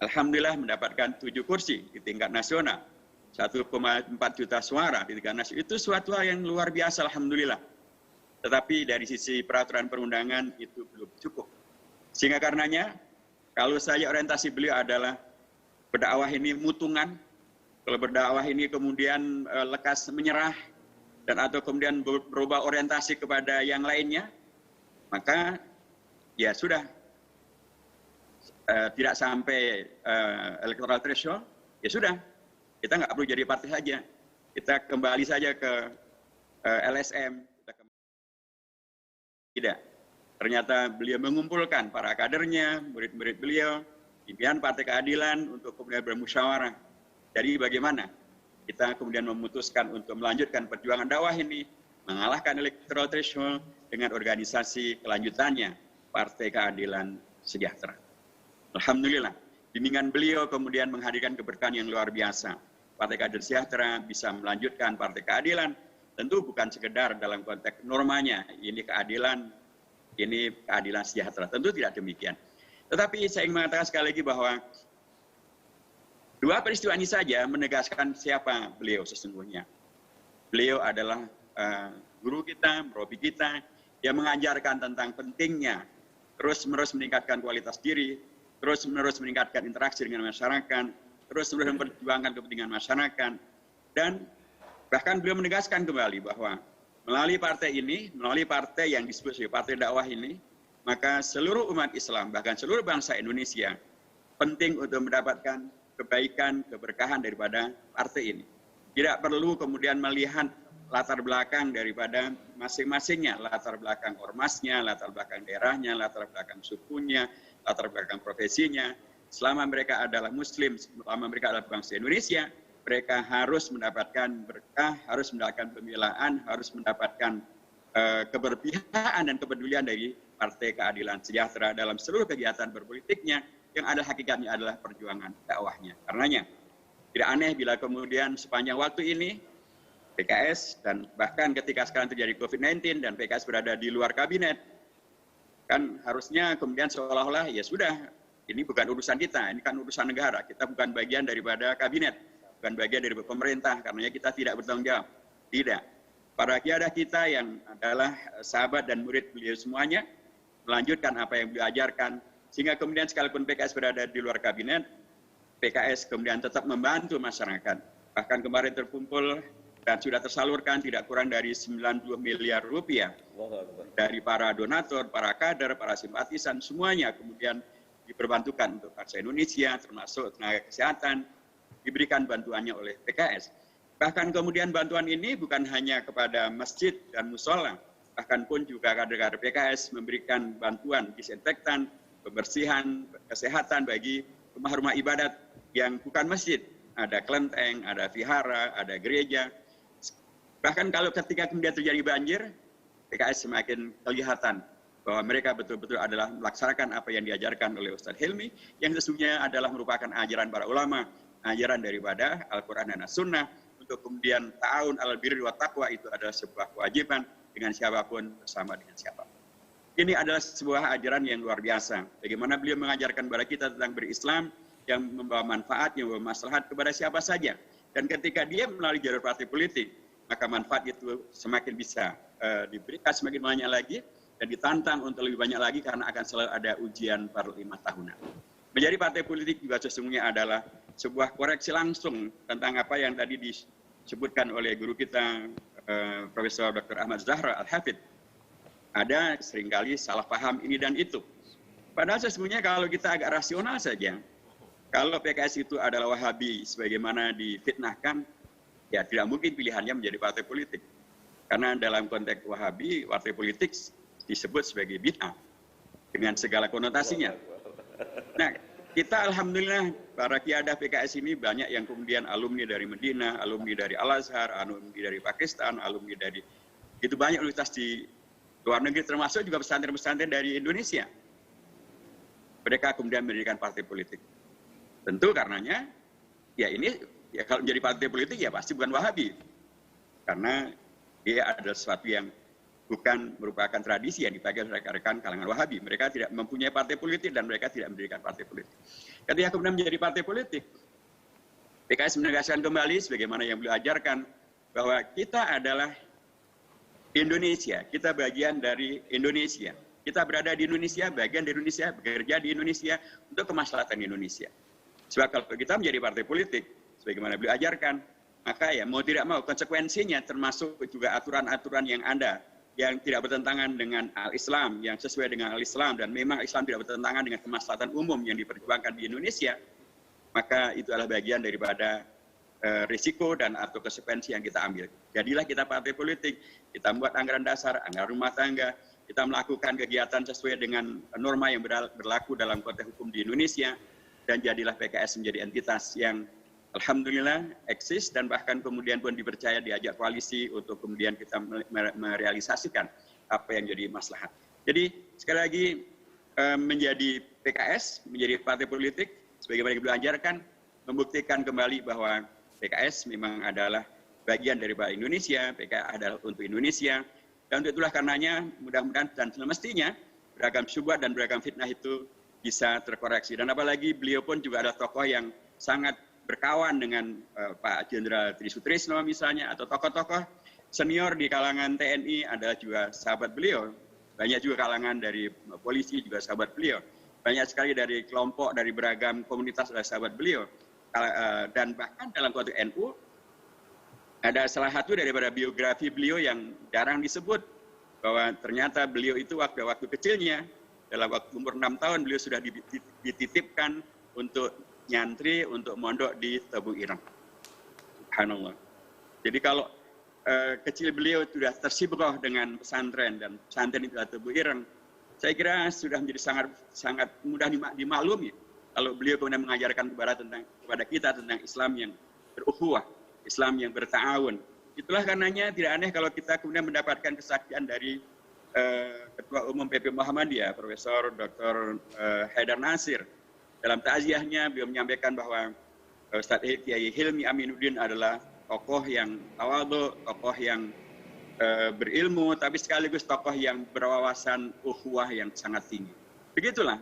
alhamdulillah mendapatkan 7 kursi di tingkat nasional, 1,4 juta suara di tingkat nasional. Itu suatu hal yang luar biasa, alhamdulillah. Tetapi dari sisi peraturan perundangan itu belum cukup. Sehingga karenanya, kalau saya orientasi beliau adalah berdakwah ini mutungan, kalau berdakwah ini kemudian lekas menyerah, dan atau kemudian berubah orientasi kepada yang lainnya, maka ya sudah, tidak sampai electoral threshold, ya sudah, kita nggak perlu jadi partai saja, kita kembali saja ke LSM. Tidak, ternyata beliau mengumpulkan para kadernya, murid-murid beliau, pimpinan Partai Keadilan untuk kemudian bermusyawarah. Jadi bagaimana kita kemudian memutuskan untuk melanjutkan perjuangan dakwah ini, mengalahkan electoral threshold dengan organisasi kelanjutannya, Partai Keadilan Sejahtera. Alhamdulillah, bimbingan beliau kemudian menghadirkan keberkahan yang luar biasa. Partai Keadilan Sejahtera bisa melanjutkan Partai Keadilan, tentu bukan sekedar dalam konteks normanya, ini keadilan sejahtera. Tentu tidak demikian. Tetapi saya ingin mengatakan sekali lagi bahwa dua peristiwa ini saja menegaskan siapa beliau sesungguhnya. Beliau adalah guru kita, murabi kita, yang mengajarkan tentang pentingnya terus-menerus meningkatkan kualitas diri, terus-menerus meningkatkan interaksi dengan masyarakat, terus-menerus memperjuangkan kepentingan masyarakat, dan bahkan beliau menegaskan kembali bahwa melalui partai ini, melalui partai yang disebut sebagai partai dakwah ini, maka seluruh umat Islam, bahkan seluruh bangsa Indonesia, penting untuk mendapatkan kebaikan, keberkahan daripada partai ini. Tidak perlu kemudian melihat latar belakang daripada masing-masingnya, latar belakang ormasnya, latar belakang daerahnya, latar belakang sukunya, latar belakang profesinya. Selama mereka adalah Muslim, selama mereka adalah bangsa Indonesia, mereka harus mendapatkan berkah, harus mendapatkan pembelaan, harus mendapatkan keberpihakan dan kepedulian dari Partai Keadilan Sejahtera dalam seluruh kegiatan berpolitiknya, yang ada hakikatnya adalah perjuangan dakwahnya. Karenanya, tidak aneh bila kemudian sepanjang waktu ini, PKS dan bahkan ketika sekarang terjadi COVID-19 dan PKS berada di luar kabinet, kan harusnya kemudian seolah-olah ya sudah, ini bukan urusan kita, ini kan urusan negara, kita bukan bagian daripada kabinet, bukan bagian dari pemerintah, karenanya kita tidak bertanggung jawab. Tidak. Para kiadah kita yang adalah sahabat dan murid beliau semuanya, melanjutkan apa yang beliau ajarkan, sehingga kemudian sekalipun PKS berada di luar kabinet, PKS kemudian tetap membantu masyarakat. Bahkan kemarin terkumpul dan sudah tersalurkan tidak kurang dari 90 miliar rupiah dari para donatur, para kader, para simpatisan, semuanya kemudian diperbantukan untuk bangsa Indonesia, termasuk tenaga kesehatan, diberikan bantuannya oleh PKS. Bahkan kemudian bantuan ini bukan hanya kepada masjid dan musola, bahkan pun juga kader-kader PKS memberikan bantuan disinfektan, pembersihan, kesehatan bagi rumah-rumah ibadat yang bukan masjid. Ada kelenteng, ada vihara, ada gereja. Bahkan kalau ketika kemudian terjadi banjir, PKS semakin kelihatan bahwa mereka betul-betul adalah melaksanakan apa yang diajarkan oleh Ustadz Hilmi, yang sesungguhnya adalah merupakan ajaran para ulama, ajaran daripada Al-Quran dan As-Sunnah, untuk kemudian ta'awun 'alal birri wat taqwa itu adalah sebuah kewajiban dengan siapapun, bersama dengan siapapun. Ini adalah sebuah ajaran yang luar biasa. Bagaimana beliau mengajarkan kepada kita tentang berislam yang membawa manfaat, yang membawa maslahat kepada siapa saja. Dan ketika dia melalui jalur partai politik, maka manfaat itu semakin bisa diberikan semakin banyak lagi, dan ditantang untuk lebih banyak lagi karena akan selalu ada ujian per 5 tahunan. Menjadi partai politik juga sesungguhnya adalah sebuah koreksi langsung tentang apa yang tadi disebutkan oleh guru kita, Profesor Dr. Ahmad Zahra Al-Hafidh. Ada seringkali salah paham ini dan itu. Padahal sesungguhnya kalau kita agak rasional saja, kalau PKS itu adalah Wahabi sebagaimana difitnahkan, ya tidak mungkin pilihannya menjadi partai politik. Karena dalam konteks Wahabi, partai politik disebut sebagai bid'ah dengan segala konotasinya. Nah, kita alhamdulillah para kiadah PKS ini banyak yang kemudian alumni dari Medina, alumni dari Al-Azhar, alumni dari Pakistan, alumni dari itu banyak universitas di luar negeri, termasuk juga pesantren-pesantren dari Indonesia. Mereka kemudian mendirikan partai politik. Tentu karenanya, ya ini ya kalau menjadi partai politik ya pasti bukan Wahabi, karena dia adalah sesuatu yang bukan merupakan tradisi yang dipakai oleh rekan-rekan kalangan Wahabi. Mereka tidak mempunyai partai politik dan mereka tidak mendirikan partai politik. Ketika kemudian menjadi partai politik, PKS menegaskan kembali sebagaimana yang beliau ajarkan bahwa kita adalah Indonesia, kita bagian dari Indonesia. Kita berada di Indonesia, bagian dari Indonesia, bekerja di Indonesia untuk kemaslahatan Indonesia. Sebab kalau kita menjadi partai politik, sebagaimana beliau ajarkan, maka ya mau tidak mau konsekuensinya termasuk juga aturan-aturan yang ada yang tidak bertentangan dengan Al-Islam, yang sesuai dengan Al-Islam, dan memang Islam tidak bertentangan dengan kemaslahatan umum yang diperjuangkan di Indonesia, maka itu adalah bagian daripada risiko dan atau konsekuensi yang kita ambil. Jadilah kita partai politik, kita membuat anggaran dasar, anggaran rumah tangga, kita melakukan kegiatan sesuai dengan norma yang berlaku dalam konteks hukum di Indonesia, dan jadilah PKS menjadi entitas yang alhamdulillah eksis dan bahkan kemudian pun dipercaya diajak koalisi untuk kemudian kita merealisasikan apa yang jadi maslahat. Jadi sekali lagi menjadi PKS, menjadi partai politik, sebagaimana yang beliau ajarkan, membuktikan kembali bahwa PKS memang adalah bagian daripada Indonesia, PKS adalah untuk Indonesia, dan untuk itulah karenanya mudah-mudahan dan semestinya beragam syubhat dan beragam fitnah itu bisa terkoreksi. Dan apalagi beliau pun juga adalah tokoh yang sangat berkawan dengan Pak Jenderal Tri Sutrisno misalnya, atau tokoh-tokoh senior di kalangan TNI adalah juga sahabat beliau. Banyak juga kalangan dari polisi juga sahabat beliau. Banyak sekali dari kelompok, dari beragam komunitas adalah sahabat beliau. Dan bahkan dalam konteks NU, ada salah satu daripada biografi beliau yang jarang disebut, bahwa ternyata beliau itu waktu kecilnya, dalam waktu umur 6 tahun beliau sudah dititipkan untuk nyantri, untuk mondok di Tebu Ireng. Subhanallah. Jadi kalau kecil beliau sudah tersibukah dengan pesantren, dan pesantren itu adalah Tebu Ireng, saya kira sudah menjadi sangat mudah dimaklumi kalau beliau kemudian mengajarkan kepada kita tentang Islam yang berukhuwah, Islam yang berta'awun. Itulah karenanya tidak aneh kalau kita kemudian mendapatkan kesaksian dari Ketua Umum PP Muhammadiyah, Profesor Dr. Haidar Nasir. Dalam takziahnya beliau menyampaikan bahwa Ustadz Kiai Hilmi Aminuddin adalah tokoh yang tawadhu, tokoh yang berilmu, tapi sekaligus tokoh yang berwawasan ukhuwah yang sangat tinggi. Begitulah,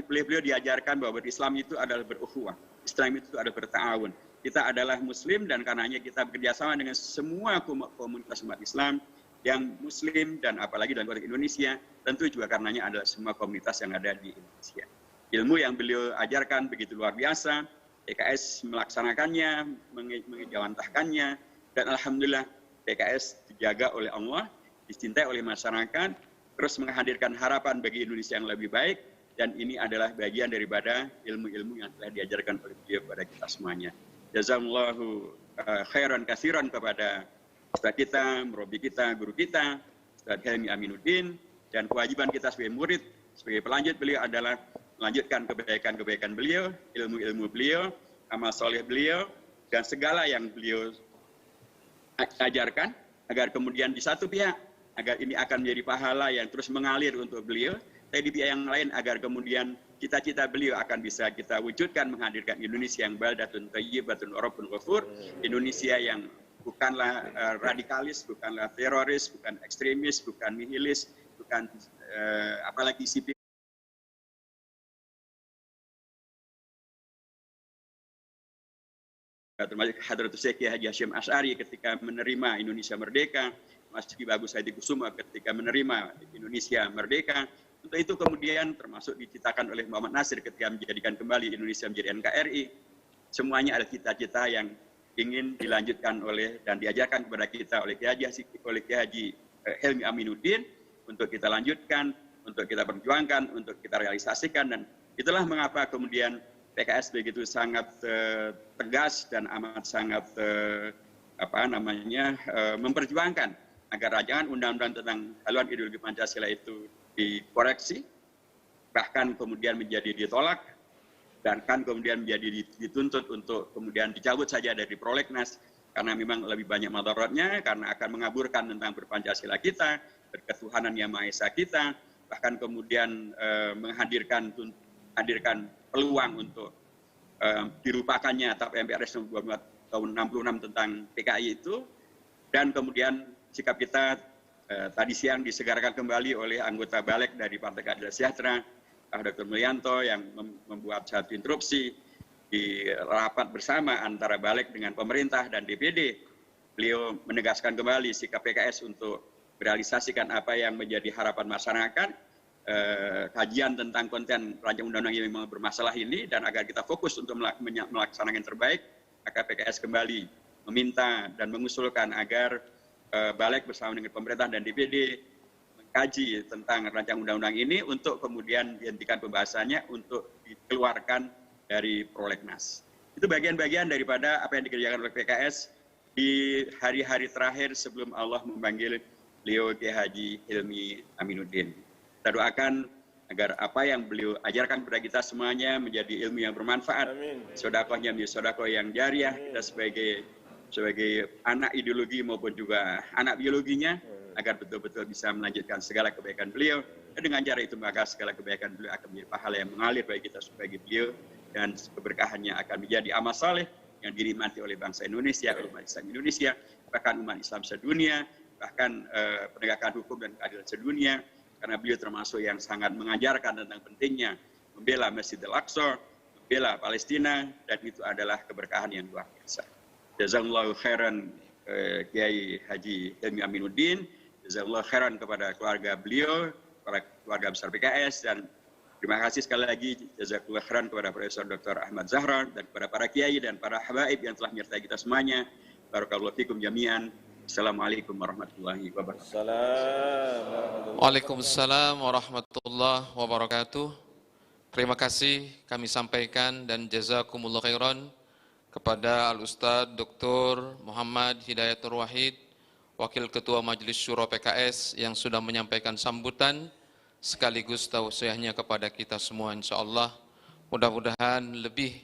beliau diajarkan bahwa berislam itu adalah berukhuwah, Islam itu adalah berta'awun. Kita adalah Muslim dan karenanya kita bekerjasama dengan semua komunitas umat Islam yang Muslim, dan apalagi dalam konteks Indonesia, tentu juga karenanya adalah semua komunitas yang ada di Indonesia. Ilmu yang beliau ajarkan begitu luar biasa, PKS melaksanakannya, mengejawantahkannya, dan alhamdulillah PKS dijaga oleh Allah, dicintai oleh masyarakat, terus menghadirkan harapan bagi Indonesia yang lebih baik, dan ini adalah bagian daripada ilmu-ilmu yang telah diajarkan oleh beliau kepada kita semuanya. Jazakallahu khairan kasiran kepada ustaz kita, murabi kita, guru kita, Ustaz Hilmi Aminuddin, dan kewajiban kita sebagai murid, sebagai pelanjut beliau adalah melanjutkan kebaikan-kebaikan beliau, ilmu-ilmu beliau, amal soleh beliau, dan segala yang beliau ajarkan, agar kemudian di satu pihak agar ini akan menjadi pahala yang terus mengalir untuk beliau, tapi di pihak yang lain agar kemudian cita-cita beliau akan bisa kita wujudkan, menghadirkan Indonesia yang baldatun thayyibatun wa rabbun ghafur, Indonesia yang bukanlah radikalis, bukanlah teroris, bukan ekstremis, bukan nihilis, bukan apalagi sipil. Termasuk Hadratus Syekh Haji Hasyim Asy'ari ketika menerima Indonesia merdeka, Mas Ki Bagus Hadi Kusuma ketika menerima Indonesia merdeka. Untuk itu kemudian termasuk diciptakan oleh Muhammad Nasir ketika menjadikan kembali Indonesia menjadi NKRI. Semuanya adalah cita-cita yang ingin dilanjutkan oleh dan diajarkan kepada kita oleh Kiai Haji Hilmi Aminuddin untuk kita lanjutkan, untuk kita perjuangkan, untuk kita realisasikan, dan itulah mengapa kemudian PKS begitu sangat tegas dan amat sangat memperjuangkan agar rancangan undang-undang tentang haluan ideologi Pancasila itu dikoreksi, bahkan kemudian menjadi ditolak, dan kan kemudian menjadi dituntut untuk kemudian dicabut saja dari prolegnas karena memang lebih banyak madaratnya, karena akan mengaburkan tentang berpancasila kita, berketuhanan yang Maha Esa kita, bahkan kemudian menghadirkan peluang untuk dilupakannya TAP MPRS tahun 66 tentang PKI itu, dan kemudian sikap kita tadi siang disegarkan kembali oleh anggota Balik dari Partai Keadilan Sejahtera, Dr. Mulyanto, yang membuat satu instruksi di rapat bersama antara Balik dengan pemerintah dan DPD. Beliau menegaskan kembali sikap PKS untuk merealisasikan apa yang menjadi harapan masyarakat, kajian tentang konten rancangan undang-undang yang memang bermasalah ini, dan agar kita fokus untuk melaksanakan yang terbaik, maka PKS kembali meminta dan mengusulkan agar Balik bersama dengan pemerintah dan DPD mengkaji tentang rancangan undang-undang ini untuk kemudian dihentikan pembahasannya untuk dikeluarkan dari prolegnas. Itu bagian-bagian daripada apa yang dikerjakan oleh PKS di hari-hari terakhir sebelum Allah memanggil beliau Kiai Haji Hilmi Aminuddin. Kita doakan agar apa yang beliau ajarkan kepada kita semuanya menjadi ilmu yang bermanfaat, sedekahnya menjadi sedekah yang jariah, kita sebagai anak ideologi maupun juga anak biologinya, agar betul-betul bisa melanjutkan segala kebaikan beliau. Dan dengan cara itu maka segala kebaikan beliau akan menjadi pahala yang mengalir bagi kita sebagai beliau, dan keberkahannya akan menjadi amal saleh yang dinikmati oleh bangsa Indonesia, oleh umat Islam Indonesia, bahkan umat Islam sedunia, bahkan penegakan hukum dan keadilan sedunia, karena beliau termasuk yang sangat mengajarkan tentang pentingnya membela Masjidil Aqsa, membela Palestina, dan itu adalah keberkahan yang luar biasa. Jazakallahu khairan Kiai Haji Hilmi Aminuddin, jazakallahu khairan kepada keluarga beliau, para keluarga besar PKS, dan terima kasih sekali lagi jazakallahu khairan kepada Profesor Dr. Ahmad Zahran dan kepada para kiai dan para habaib yang telah menyertai kita semuanya. Barakallahu fikum jami'an. Assalamualaikum warahmatullahi wabarakatuh. Waalaikumsalam warahmatullahi wabarakatuh. Terima kasih kami sampaikan dan jazakumullah khairan kepada Al-Ustadz Dr. Muhammad Hidayatul Wahid, Wakil Ketua Majelis Syuro PKS, yang sudah menyampaikan sambutan sekaligus tausiahnya kepada kita semua, insyaallah. Mudah-mudahan lebih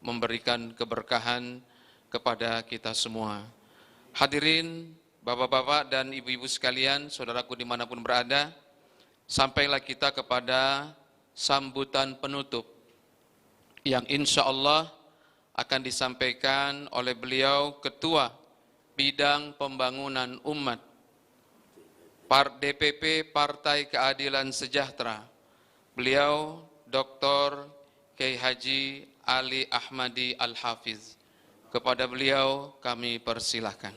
memberikan keberkahan kepada kita semua. Hadirin, bapak-bapak dan ibu-ibu sekalian, saudaraku dimanapun berada, sampailah kita kepada sambutan penutup yang insya Allah akan disampaikan oleh beliau Ketua Bidang Pembangunan Umat DPP Partai Keadilan Sejahtera, beliau Dr. Kiai Haji Ali Ahmadi Al-Hafiz. Kepada beliau kami persilahkan.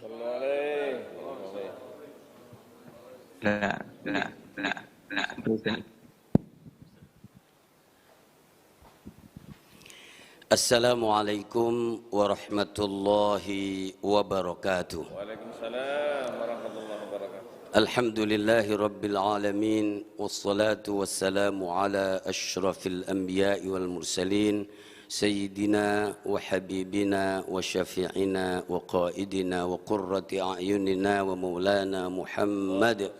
Assalamualaikum warahmatullahi wabarakatuh. Waalaikumsalam warahmatullahi wabarakatuh. Alhamdulillahi rabbil alamin, wassalatu wassalamu ala ashrafil anbiya'i wal mursalin, sayyidina wa habibina wa syafi'ina wa qaidina wa qurrati a'yunina wa maulana Muhammad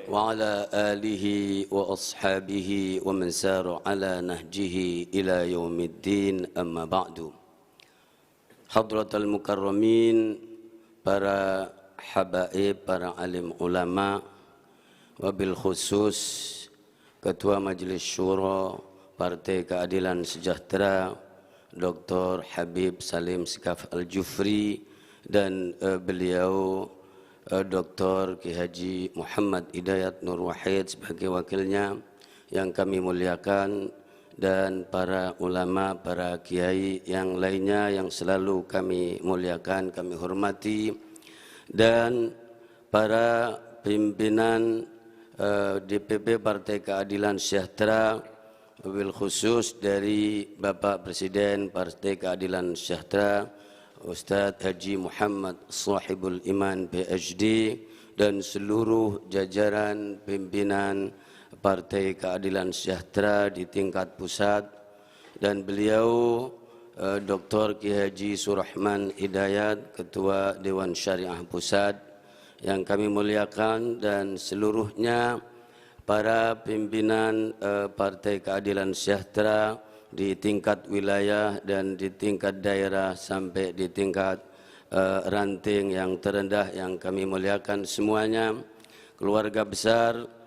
wa ala alihi wa ashabihi wa man sara ala nahjihi ila yaumiddin, amma ba'du. Hadratal mukarramin, para habaib, para alim ulama, wabil khusus Ketua Majelis Syuro Partai Keadilan Sejahtera Dr. Habib Salim Segaf Al-Jufri dan beliau Dr. Ki Haji Muhammad Hidayat Nur Wahid sebagai wakilnya yang kami muliakan, dan para ulama, para kiai yang lainnya yang selalu kami muliakan, kami hormati, dan para pimpinan DPP Partai Keadilan Sejahtera, wabil khusus dari Bapak Presiden Partai Keadilan Sejahtera Ustadz Haji Muhammad Shahibul Iman PhD, dan seluruh jajaran pimpinan Partai Keadilan Sejahtera di tingkat pusat, dan beliau Dr. Ki Haji Surahman Hidayat, Ketua Dewan Syariah Pusat yang kami muliakan, dan seluruhnya para pimpinan Partai Keadilan Sejahtera di tingkat wilayah dan di tingkat daerah sampai di tingkat ranting yang terendah yang kami muliakan semuanya, keluarga besar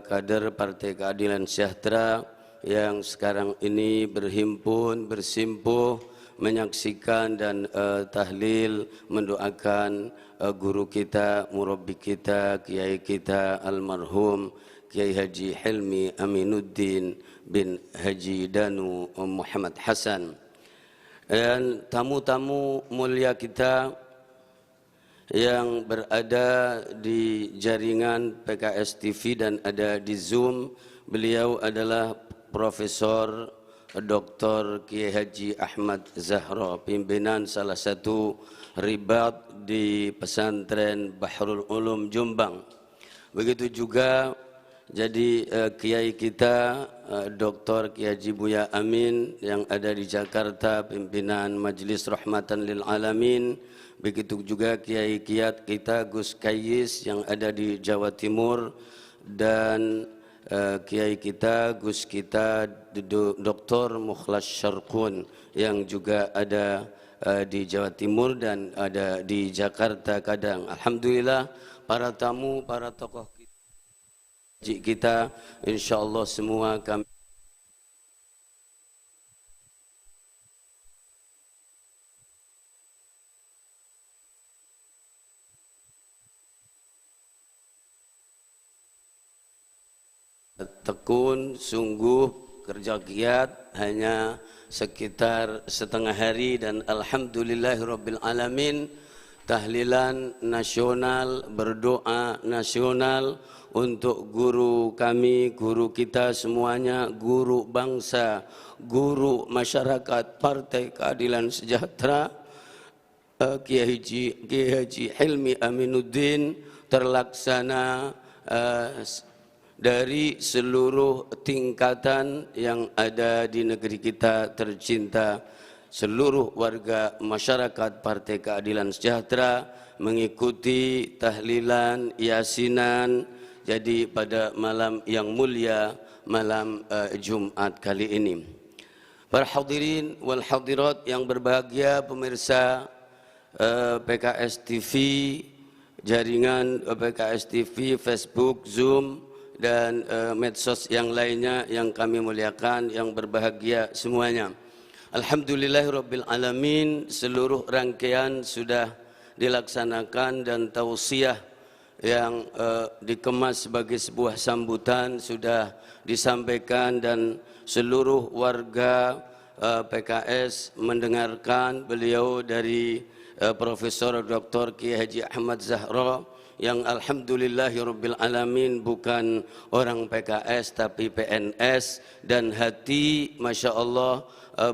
kader Partai Keadilan Sejahtera yang sekarang ini berhimpun, bersimpuh, menyaksikan dan tahlil, mendoakan guru kita, murabbi kita, kiai kita almarhum Kiai Haji Hilmi Aminuddin bin Haji Danu Muhammad Hasan, dan tamu-tamu mulia kita yang berada di jaringan PKS TV dan ada di Zoom. Beliau adalah Profesor Dr. Kiai Haji Ahmad Zahra, pimpinan salah satu ribat di pesantren Bahrul Ulum Jombang. Begitu juga jadi kiai kita Dr. Kiai Haji Buya Amin yang ada di Jakarta, pimpinan Majelis Rahmatan lil Alamin. Begitu juga kiai kiat kita Gus Kayis yang ada di Jawa Timur, dan kiai kita Gus kita Dr. Mukhlas Syarqun yang juga ada di Jawa Timur dan ada di Jakarta kadang. Alhamdulillah, para tamu, para tokoh kita insyaallah semua kami tekun, sungguh, kerja giat, hanya sekitar setengah hari, dan alhamdulillahirabbil alamin, tahlilan nasional, berdoa nasional untuk guru kami, guru kita semuanya, guru bangsa, guru masyarakat Partai Keadilan Sejahtera, Kiai Haji Hilmi Aminuddin, terlaksana dari seluruh tingkatan yang ada di negeri kita tercinta. Seluruh warga masyarakat Partai Keadilan Sejahtera mengikuti tahlilan, yasinan, jadi pada malam yang mulia, malam Jumat kali ini. Para hadirin wal hadirat yang berbahagia, pemirsa PKS TV, jaringan PKS TV, Facebook, Zoom, dan medsos yang lainnya yang kami muliakan, yang berbahagia semuanya. Alhamdulillahirabbil alamin, seluruh rangkaian sudah dilaksanakan dan tausiah yang dikemas sebagai sebuah sambutan sudah disampaikan, dan seluruh warga PKS mendengarkan beliau dari Profesor Dr. Kiai Haji Ahmad Zahra yang alhamdulillahirabbil alamin bukan orang PKS tapi PNS, dan hati Masya Allah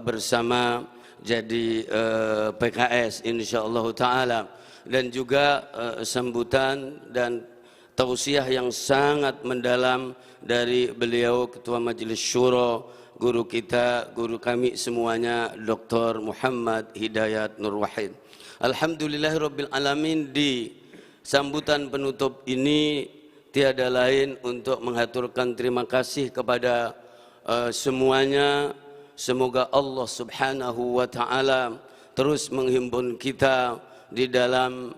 bersama jadi PKS insyaallah ta'ala, dan juga sambutan dan tausiah yang sangat mendalam dari beliau Ketua Majelis Syuro, guru kita, guru kami semuanya, Dr. Muhammad Hidayat Nur Wahid. Alhamdulillahirabbil alamin, di sambutan penutup ini tiada lain untuk menghaturkan terima kasih kepada semuanya. Semoga Allah Subhanahu wa taala terus menghimpun kita di dalam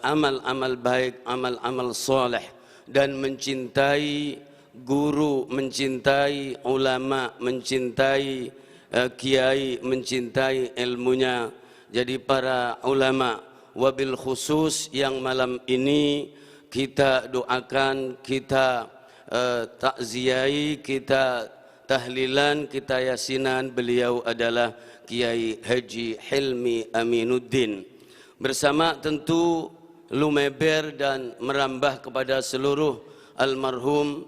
amal-amal baik, amal-amal soleh, dan mencintai guru, mencintai ulama, mencintai kiai, mencintai ilmunya. Jadi para ulama, wabil khusus yang malam ini kita doakan, kita takziai, kita tahlilan, kita yasinan, beliau adalah Kiai Haji Hilmi Aminuddin. Bersama tentu lumeber dan merambah kepada seluruh almarhum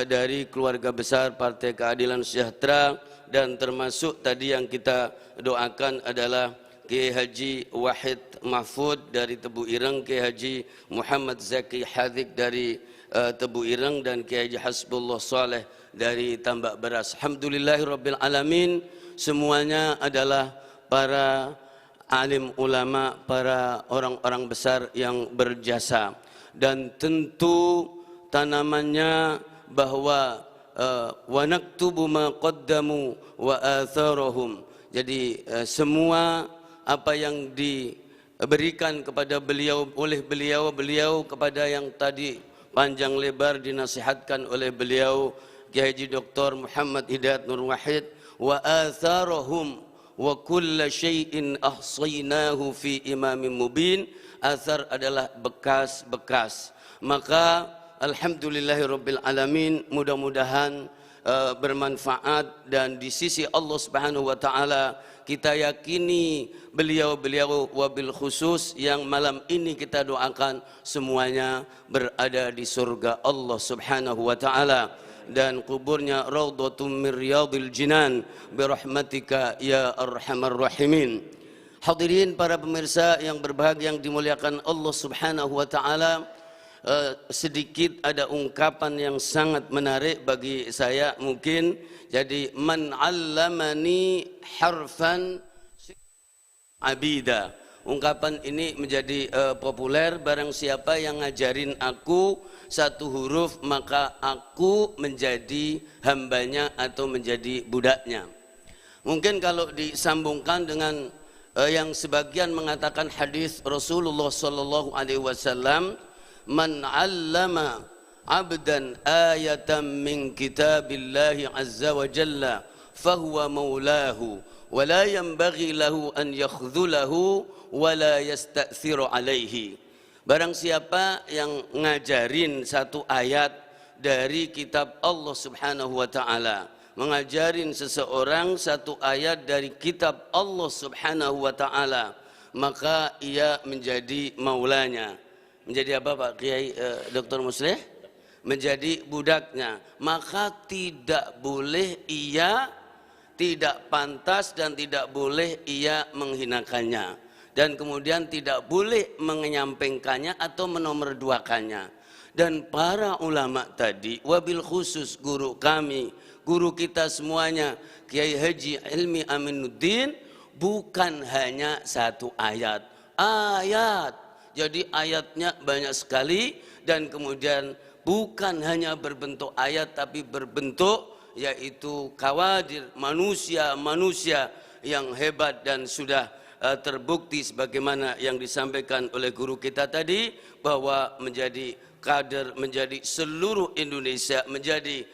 dari keluarga besar Partai Keadilan Sejahtera, dan termasuk tadi yang kita doakan adalah Kiai Haji Wahid Mahfud dari Tebu Ireng, Kiai Haji Muhammad Zaki Hadik dari Tebu Ireng, dan Kiai Haji Hasbullah Saleh dari Tambak Beras. Alhamdulillahirabbil alamin, semuanya adalah para alim ulama, para orang-orang besar yang berjasa, dan tentu tanamannya bahwa wa naktubu ma qaddamu wa atharahum. Jadi semua apa yang diberikan kepada beliau oleh beliau kepada yang tadi panjang lebar dinasihatkan oleh beliau Kiai Haji Dr. Muhammad Hidayat Nur Wahid, wa atharahum wa kulla syai'in ahsaynahu fi imamin mubin. Athar adalah bekas-bekas. Maka alhamdulillahirabbil alamin, mudah-mudahan bermanfaat, dan di sisi Allah Subhanahu wa taala kita yakini beliau-beliau wabil khusus yang malam ini kita doakan semuanya berada di surga Allah Subhanahu wa taala, dan kuburnya raudhatum min riyadil jinan birahmatika ya arhamar rahimin. Hadirin para pemirsa yang berbahagia yang dimuliakan Allah Subhanahu wa taala, sedikit ada ungkapan yang sangat menarik bagi saya mungkin. Jadi man 'allamani harfan abida. Ungkapan ini menjadi populer, barang siapa yang ngajarin aku satu huruf maka aku menjadi hambanya atau menjadi budaknya. Mungkin kalau disambungkan dengan yang sebagian mengatakan hadis Rasulullah sallallahu alaihi wasallam, man 'allama 'abdan ayatan min kitabillahi azza wa jalla fahuwa maulahu wa la yanbaghi lahu an yakhdhulahu wa la yasta'thiru alaihi. Barang siapa yang ngajarin satu ayat dari kitab Allah Subhanahu wa taala, mengajarin seseorang satu ayat dari kitab Allah Subhanahu wa taala, maka ia menjadi maulanya. Menjadi apa Pak Kiai Dr. Musleh? Menjadi budaknya. Maka tidak boleh ia, tidak pantas dan tidak boleh ia menghinakannya, dan kemudian tidak boleh menyampingkannya atau menomorduakannya. Dan para ulama tadi, wabil khusus guru kami, guru kita semuanya, Kiai Haji Hilmi Aminuddin, bukan hanya satu ayat. Jadi ayatnya banyak sekali, dan kemudian bukan hanya berbentuk ayat tapi berbentuk yaitu kawadir, manusia yang hebat, dan sudah terbukti sebagaimana yang disampaikan oleh guru kita tadi, bahwa menjadi kader, menjadi seluruh Indonesia, menjadi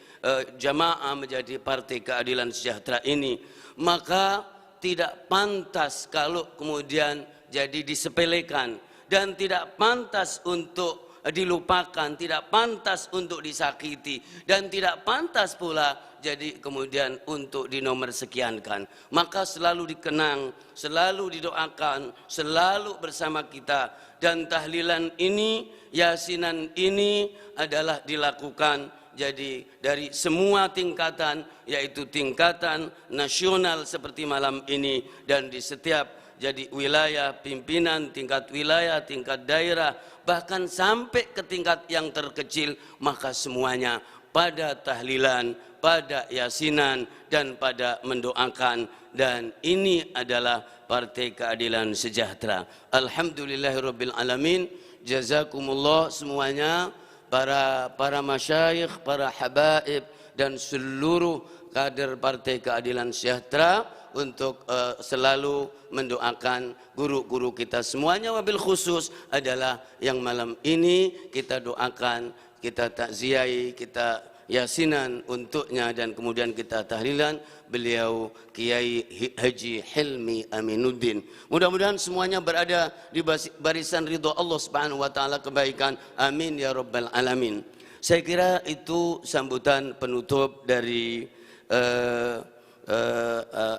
jamaah, menjadi Partai Keadilan Sejahtera ini, maka tidak pantas kalau kemudian jadi disepelekan, dan tidak pantas untuk dilupakan, tidak pantas untuk disakiti, dan tidak pantas pula jadi kemudian untuk dinomorsekiankan. Maka selalu dikenang, selalu didoakan, selalu bersama kita. Dan tahlilan ini, yasinan ini adalah dilakukan jadi dari semua tingkatan, yaitu tingkatan nasional seperti malam ini, dan di setiap jadi wilayah, pimpinan tingkat wilayah, tingkat daerah, bahkan sampai ke tingkat yang terkecil, maka semuanya pada tahlilan, pada yasinan, dan pada mendoakan. Dan ini adalah Partai Keadilan Sejahtera. Alhamdulillahirabbil alamin. Jazakumullah semuanya, para masyayikh, para habaib, dan seluruh kader Partai Keadilan Sejahtera. untuk selalu mendoakan guru-guru kita semuanya, wabil khusus adalah yang malam ini kita doakan, kita takziahi, kita yasinan untuknya, dan kemudian kita tahlilan beliau Kiai Haji Hilmi Aminuddin. Mudah-mudahan semuanya berada di barisan ridho Allah Subhanahu wa taala kebaikan. Amin ya rabbal alamin. Saya kira itu sambutan penutup dari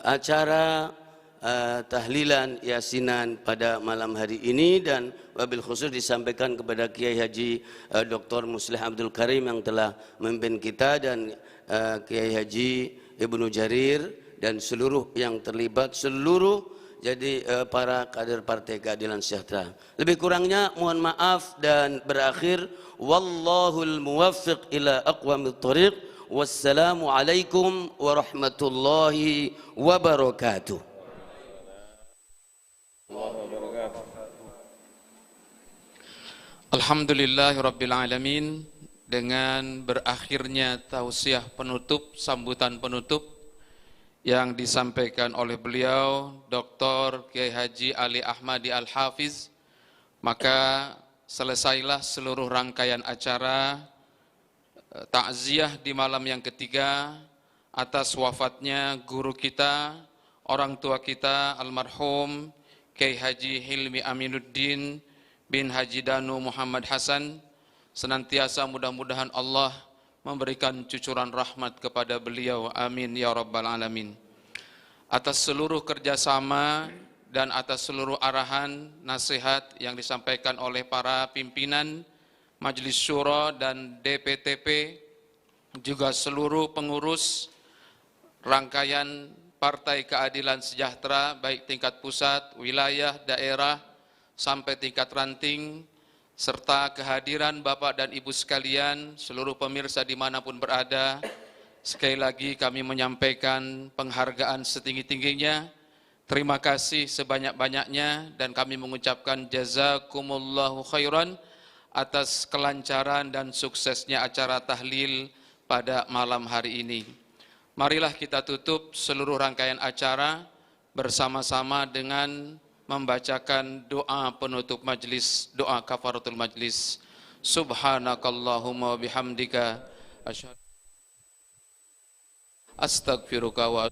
acara tahlilan yasinan pada malam hari ini, dan wabil khusus disampaikan kepada Kiai Haji Dr. Muslih Abdul Karim yang telah memimpin kita, dan Kiai Haji Ibnu Jarir, dan seluruh yang terlibat, seluruh jadi para kader Partai Keadilan Sejahtera. Lebih kurangnya mohon maaf, dan berakhir wallahul muwaffiq ila aqwamit thoriq. Wassalamualaikum warahmatullahi wabarakatuh. Alhamdulillahirabbil alamin. Dengan berakhirnya tausiah penutup, sambutan penutup yang disampaikan oleh beliau Dr. Kiai Haji Ali Ahmadi Al-Hafiz, maka selesailah seluruh rangkaian acara takziah di malam yang ketiga atas wafatnya guru kita, orang tua kita almarhum Kiai Haji Hilmi Aminuddin bin Haji Danu Muhammad Hasan. Senantiasa mudah-mudahan Allah memberikan cucuran rahmat kepada beliau, amin ya rabbal alamin. Atas seluruh kerjasama dan atas seluruh arahan nasihat yang disampaikan oleh para pimpinan Majelis Syuro dan DPTP, juga seluruh pengurus rangkaian Partai Keadilan Sejahtera, baik tingkat pusat, wilayah, daerah, sampai tingkat ranting, serta kehadiran Bapak dan Ibu sekalian, seluruh pemirsa dimanapun berada. Sekali lagi kami menyampaikan penghargaan setinggi-tingginya, terima kasih sebanyak-banyaknya, dan kami mengucapkan jazakumullahu khairan atas kelancaran dan suksesnya acara tahlil pada malam hari ini. Marilah kita tutup seluruh rangkaian acara bersama-sama dengan membacakan doa penutup majlis, doa kafaratul majlis. Subhanakallahumma bihamdika asyhadu astaghfiruka wa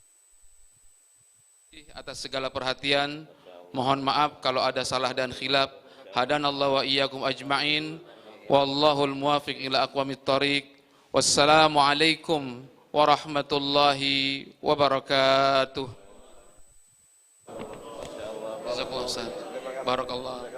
atas segala perhatian. Mohon maaf kalau ada salah dan khilaf. Hadanallahu wa iyyakum ajma'in. Wallahul muwaffiq ila aqwamit thoriq. Wassalamualaikum warahmatullahi wabarakatuh. Barakallah.